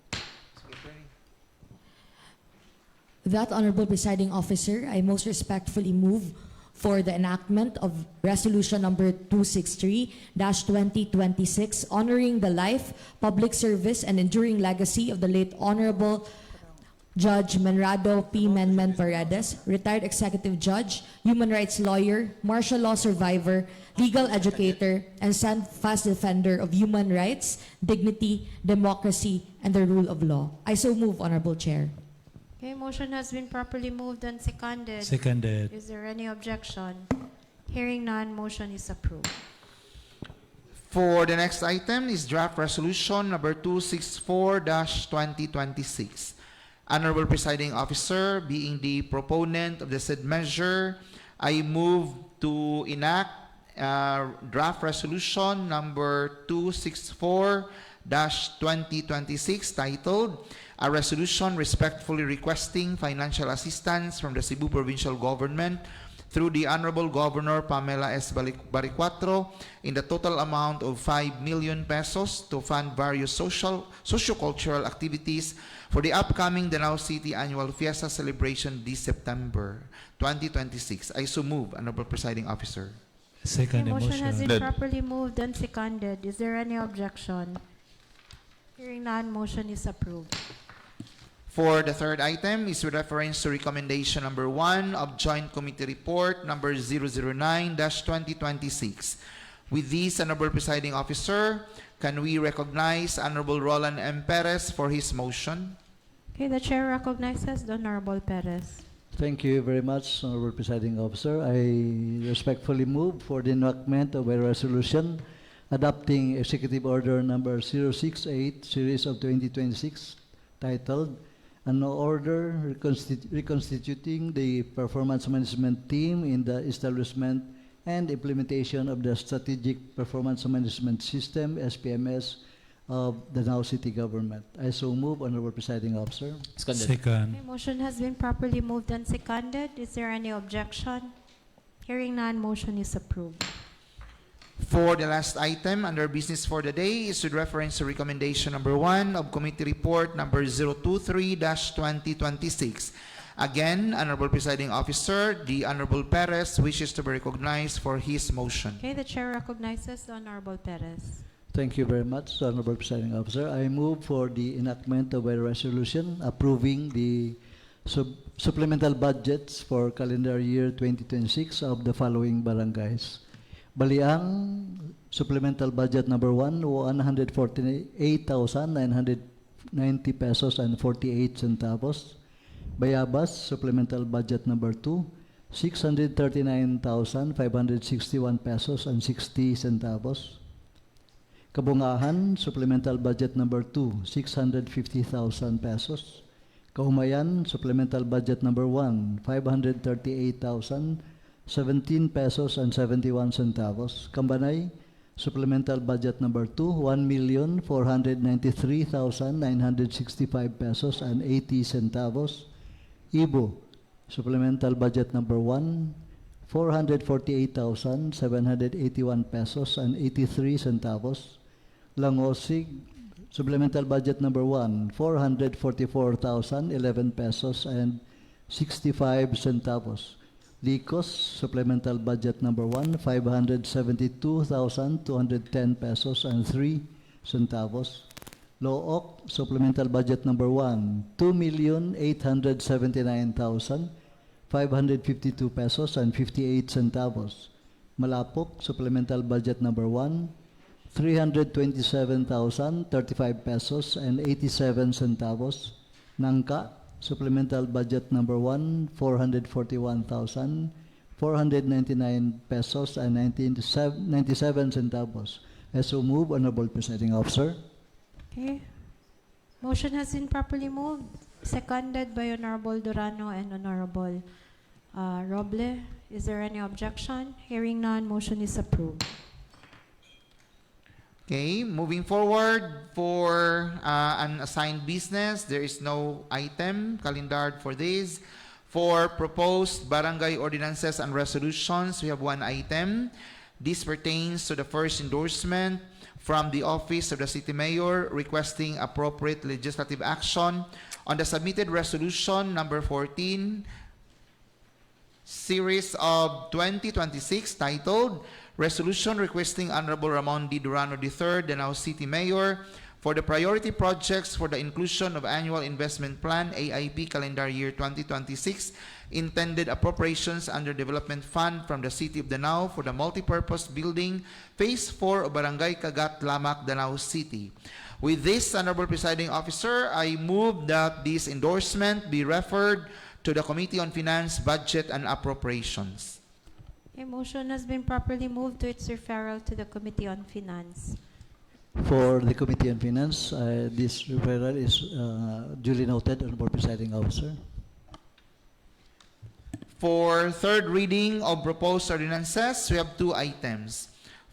That, Honorable Presiding Officer, I most respectfully move for the enactment of Resolution number 263-2026, honoring the life, public service, and enduring legacy of the late Honorable Judge Menrado P. Menmen Paredes, retired executive judge, human rights lawyer, martial law survivor, legal educator, and steadfast defender of human rights, dignity, democracy, and the rule of law. I so move, Honorable Chair. Okay, motion has been properly moved and seconded. Seconded. Is there any objection? Hearing none, motion is approved. For the next item is draft resolution number 264-2026. Honorable Presiding Officer, being the proponent of the said measure, I move to enact draft resolution number 264-2026 titled, "A resolution respectfully requesting financial assistance from the Cebu Provincial Government through the Honorable Governor Pamela S. Baricuatro in the total amount of 5 million pesos to fund various socio-cultural activities for the upcoming Danao City Annual Fiesta celebration this September 2026. I so move, Honorable Presiding Officer. Second Okay, motion has motion. been properly moved and seconded. Is there any objection? Hearing none, motion is approved. For the third item is with reference to recommendation number 1 of Joint Committee Report number 009-2026. With this, Honorable Presiding Officer, can we recognize Honorable Roland M. Perez for his motion? Okay, the chair recognizes the Honorable Perez. Thank you very much, Honorable Presiding Officer. I respectfully move for the enactment of a resolution adopting Executive Order number 068, Series of 2026, titled, "An Order Reconstituting the Performance Management Team in the Establishment and Implementation of the Strategic Performance Management System, SPMS, of the Danao City Government." I so move, Honorable Presiding Officer. Second. Okay, motion has been properly moved and seconded. Is there any objection? Hearing none, motion is approved. For the last item under business for the day is with reference to recommendation number 1 of Committee Report number 023-2026. Again, Honorable Presiding Officer, the Honorable Perez wishes to be recognized for his motion. Okay, the chair recognizes the Honorable Perez. Thank you very much, Honorable Presiding Officer. I move for the enactment of a resolution approving the supplemental budgets for calendar year 2026 of the following barangays: Baliang, supplemental budget number 1, 148,990 pesos and 48 centavos. Bayabas, supplemental budget number 2, 639,561 pesos and 60 centavos. Kabungahan, supplemental budget number 2, 650,000 pesos. Kaumayan, supplemental budget number 1, 538,017 pesos and 71 centavos. Kambanay, supplemental budget number 2, 1,493,965 pesos and 80 centavos. Ibo, supplemental budget number 1, 448,781 pesos and 83 centavos. Langosig, supplemental budget number 1, 444,011 pesos and 65 centavos. Licos, supplemental budget number 1, 572,210 pesos and 3 centavos. Looc, supplemental budget number 1, 2,879,552 pesos and 58 centavos. Malapok, supplemental budget number 1, 327,035 pesos and 87 centavos. Nangka, supplemental budget number 1, 441,499 pesos and 97 centavos. As so move, Honorable Presiding Officer. Okay. Motion has been properly moved, seconded by Honorable Durano and Honorable Roble. Is there any objection? Hearing none, motion is approved. Okay, moving forward for unassigned business, there is no item calendared for this. For proposed barangay ordinances and resolutions, we have one item. This pertains to the first endorsement from the Office of the City Mayor requesting appropriate legislative action on the submitted resolution number 14, series of 2026, titled Resolution Requesting Honorable Ramon D. Durano III, Danao City Mayor, for the priority projects for the inclusion of Annual Investment Plan, AIP Calendar Year 2026, intended appropriations under Development Fund from the City of Danao for the multipurpose building, Phase 4 of Barangay Kagat, Lamak, Danao City. With this, Honorable Presiding Officer, I move that this endorsement be referred to the Committee on Finance, Budget, and Appropriations. A motion has been properly moved to its referral to the Committee on Finance. For the Committee on Finance, this referral is duly noted, Honorable Presiding Officer. For third reading of proposed ordinances, we have two items.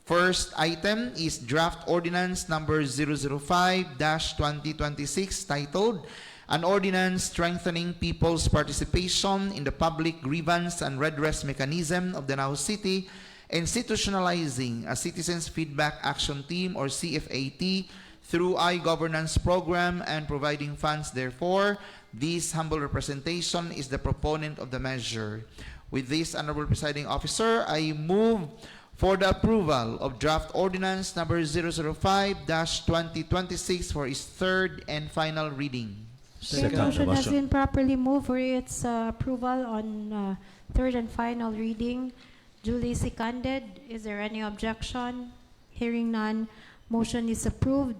First item is draft ordinance number 005-2026, titled An Ordinance Strengthening People's Participation in the Public Grievance and Redress Mechanism of Danao City, institutionalizing a Citizens Feedback Action Team or CFAT through iGovernance program and providing funds therefore. This humble representation is the proponent of the measure. With this, Honorable Presiding Officer, I move for the approval of draft ordinance number 005-2026 for its third and final reading. The motion has been properly moved for its approval on third and final reading. Duly seconded. Is there any objection? Hearing none, motion is approved.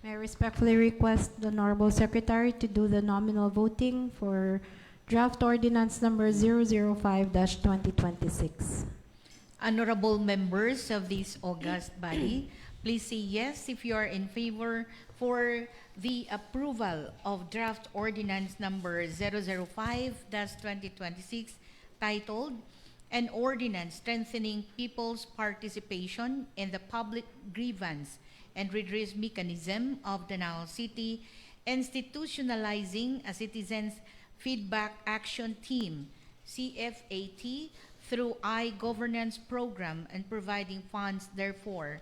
May I respectfully request the Honorable Secretary to do the nominal voting for draft ordinance number 005-2026. Honorable members of this august body, please say yes if you are in favor for the approval of draft ordinance number 005-2026, titled An Ordinance Strengthening People's Participation in the Public Grievance and Redress Mechanism of Danao City, institutionalizing a Citizens Feedback Action Team, CFAT, through iGovernance program and providing funds therefore.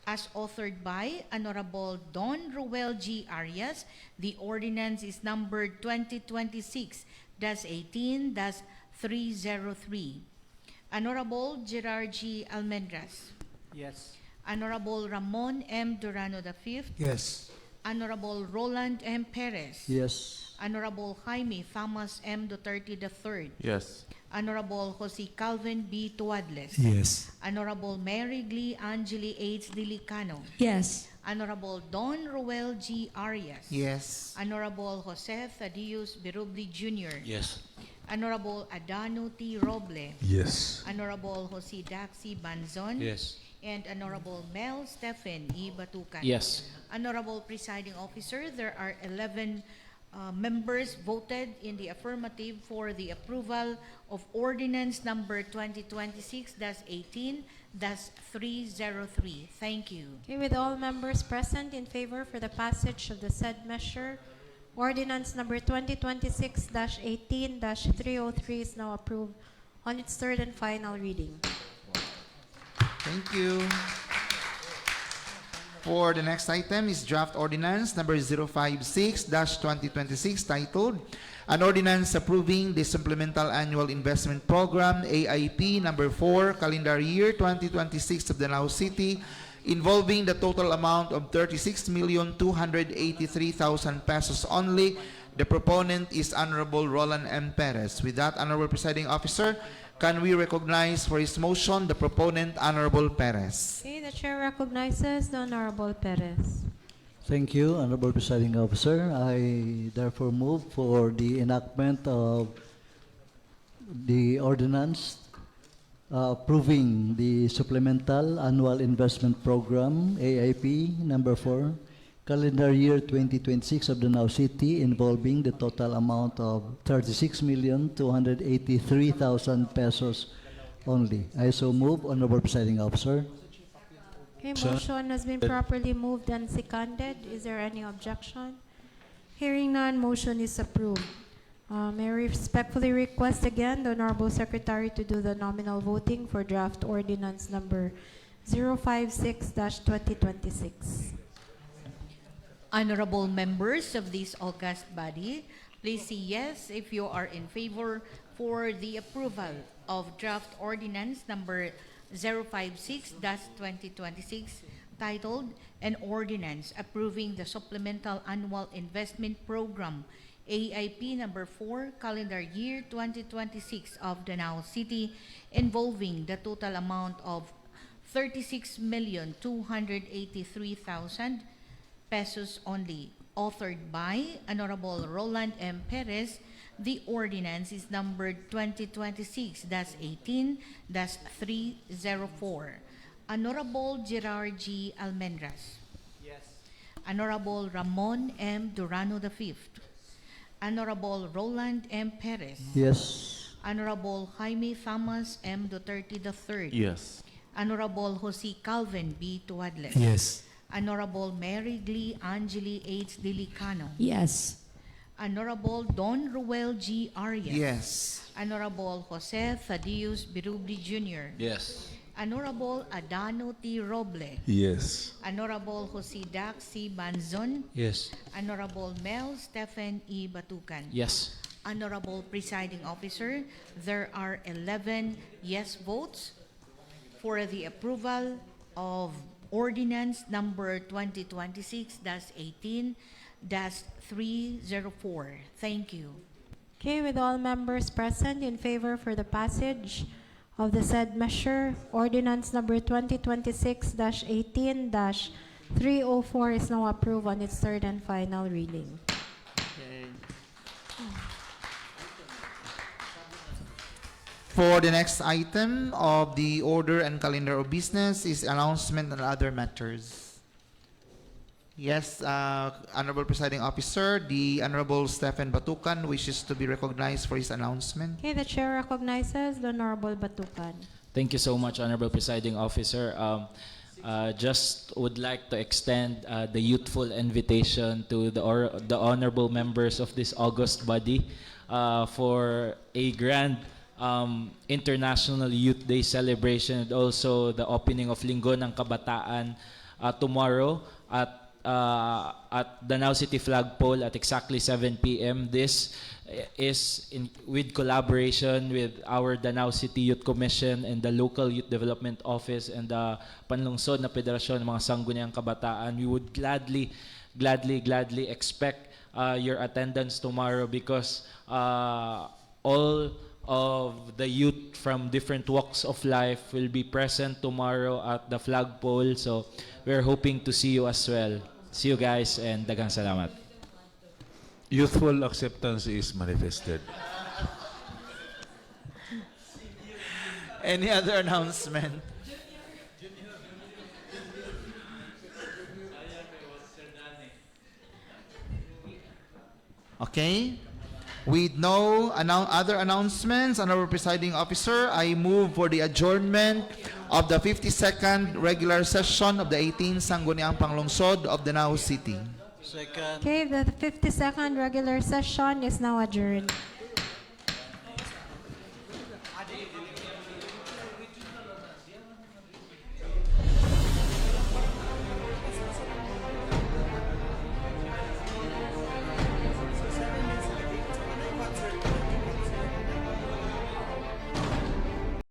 As authored by Honorable Don Ruel G. Arias, the ordinance is numbered 2026-18-303. Honorable Gerard G. Almendras. Yes. Honorable Ramon M. Durano V. Yes. Honorable Roland M. Perez. Yes. Honorable Jaime Thomas M. Duterte III. Yes. Honorable Jose Calvin B. Tuadles. Yes. Honorable Mary Glee Angeli H. Dilicano. Yes. Honorable Don Ruel G. Arias. Yes. Honorable Jose Thaddeus Berubli Jr. Yes. Honorable Adano T. Roble. Yes. Honorable Jose Daxi Banzon. Yes. And Honorable Mel Stephen E. Batucan. Yes. Honorable Presiding Officer, there are 11 members voted in the affirmative for the approval of ordinance number 2026-18-303. Thank you. Okay, with all members present in favor for the passage of the said measure, ordinance number 2026-18-303 is now approved. on its third and final reading. Thank you. For the next item is draft ordinance number 056-2026 titled An Ordinance Approving the Supplemental Annual Investment Program AIP number 4 calendar year 2026 of Danao City involving the total amount of 36,283,000 pesos only. The proponent is Honorable Roland M. Perez. With that, Honorable Presiding Officer, can we recognize for his motion the proponent, Honorable Perez? Okay, the chair recognizes the Honorable Perez. Thank you, Honorable Presiding Officer. I therefore move for the enactment of the ordinance approving the Supplemental Annual Investment Program, AIP number 4, calendar year 2026 of Danao City involving the total amount of 36,283,000 pesos only. I so move, Honorable Presiding Officer. Okay, motion has been properly moved and seconded. Is there any objection? Hearing none, motion is approved. May I respectfully request again the Honorable Secretary to do the nominal voting for draft ordinance number 056-2026. Honorable members of this august body, please say yes if you are in favor for the approval of draft ordinance number 056-2026 titled An Ordinance Approving the Supplemental Annual Investment Program AIP number 4 calendar year 2026 of Danao City involving the total amount of 36,283,000 pesos only, authored by Honorable Roland M. Perez. The ordinance is numbered 2026-18-304. Honorable Gerard G. Almendras. Yes. Honorable Ramon M. Durano V. Honorable Roland M. Perez. Yes. Honorable Jaime Thomas M. Duterte III. Yes. Honorable Jose Calvin B. Tuadles. Yes. Honorable Mary Glee Angeli H. Dilicano. Yes. Honorable Don Ruel G. Arias. Yes. Honorable Jose Thaddeus Birubli Jr. Yes. Honorable Adano T. Roble. Yes. Honorable Jose Dax C. Banzon. Yes. Honorable Mel Stephen E. Batucan. Yes. Honorable Presiding Officer, there are 11 yes votes for the approval of ordinance number 2026-18-304. Thank you. Okay, with all members present in favor for the passage of the said measure, ordinance number 2026-18-304 is now approved on its third and final reading. For the next item of the order and calendar of business is announcement and other matters. Yes, Honorable Presiding Officer, the Honorable Stephen Batucan wishes to be recognized for his announcement. Okay, the chair recognizes the Honorable Batucan. Thank you so much, Honorable Presiding Officer. Just would like to extend the youthful invitation to the honorable members of this august body for a grand International Youth Day celebration and also the opening of Linggo ng Kabataan tomorrow at Danao City Flagpole at exactly 7 p.m. This is with collaboration with our Danao City Youth Commission and the local Youth Development Office and the Panlungsod na Federasyon ng mga Sangguniang Kabataan. We would gladly expect your attendance tomorrow because all of the youth from different walks of life will be present tomorrow at the flagpole. So we're hoping to see you as well. See you guys and daghang salamat. Youthful acceptance is manifested. Any other announcement? Okay. With no other announcements, Honorable Presiding Officer, I move for the adjournment of the 52nd regular session of the 18th Sangguniang Panlungsod of Danao City. Second. Okay, the 52nd regular session is now adjourned.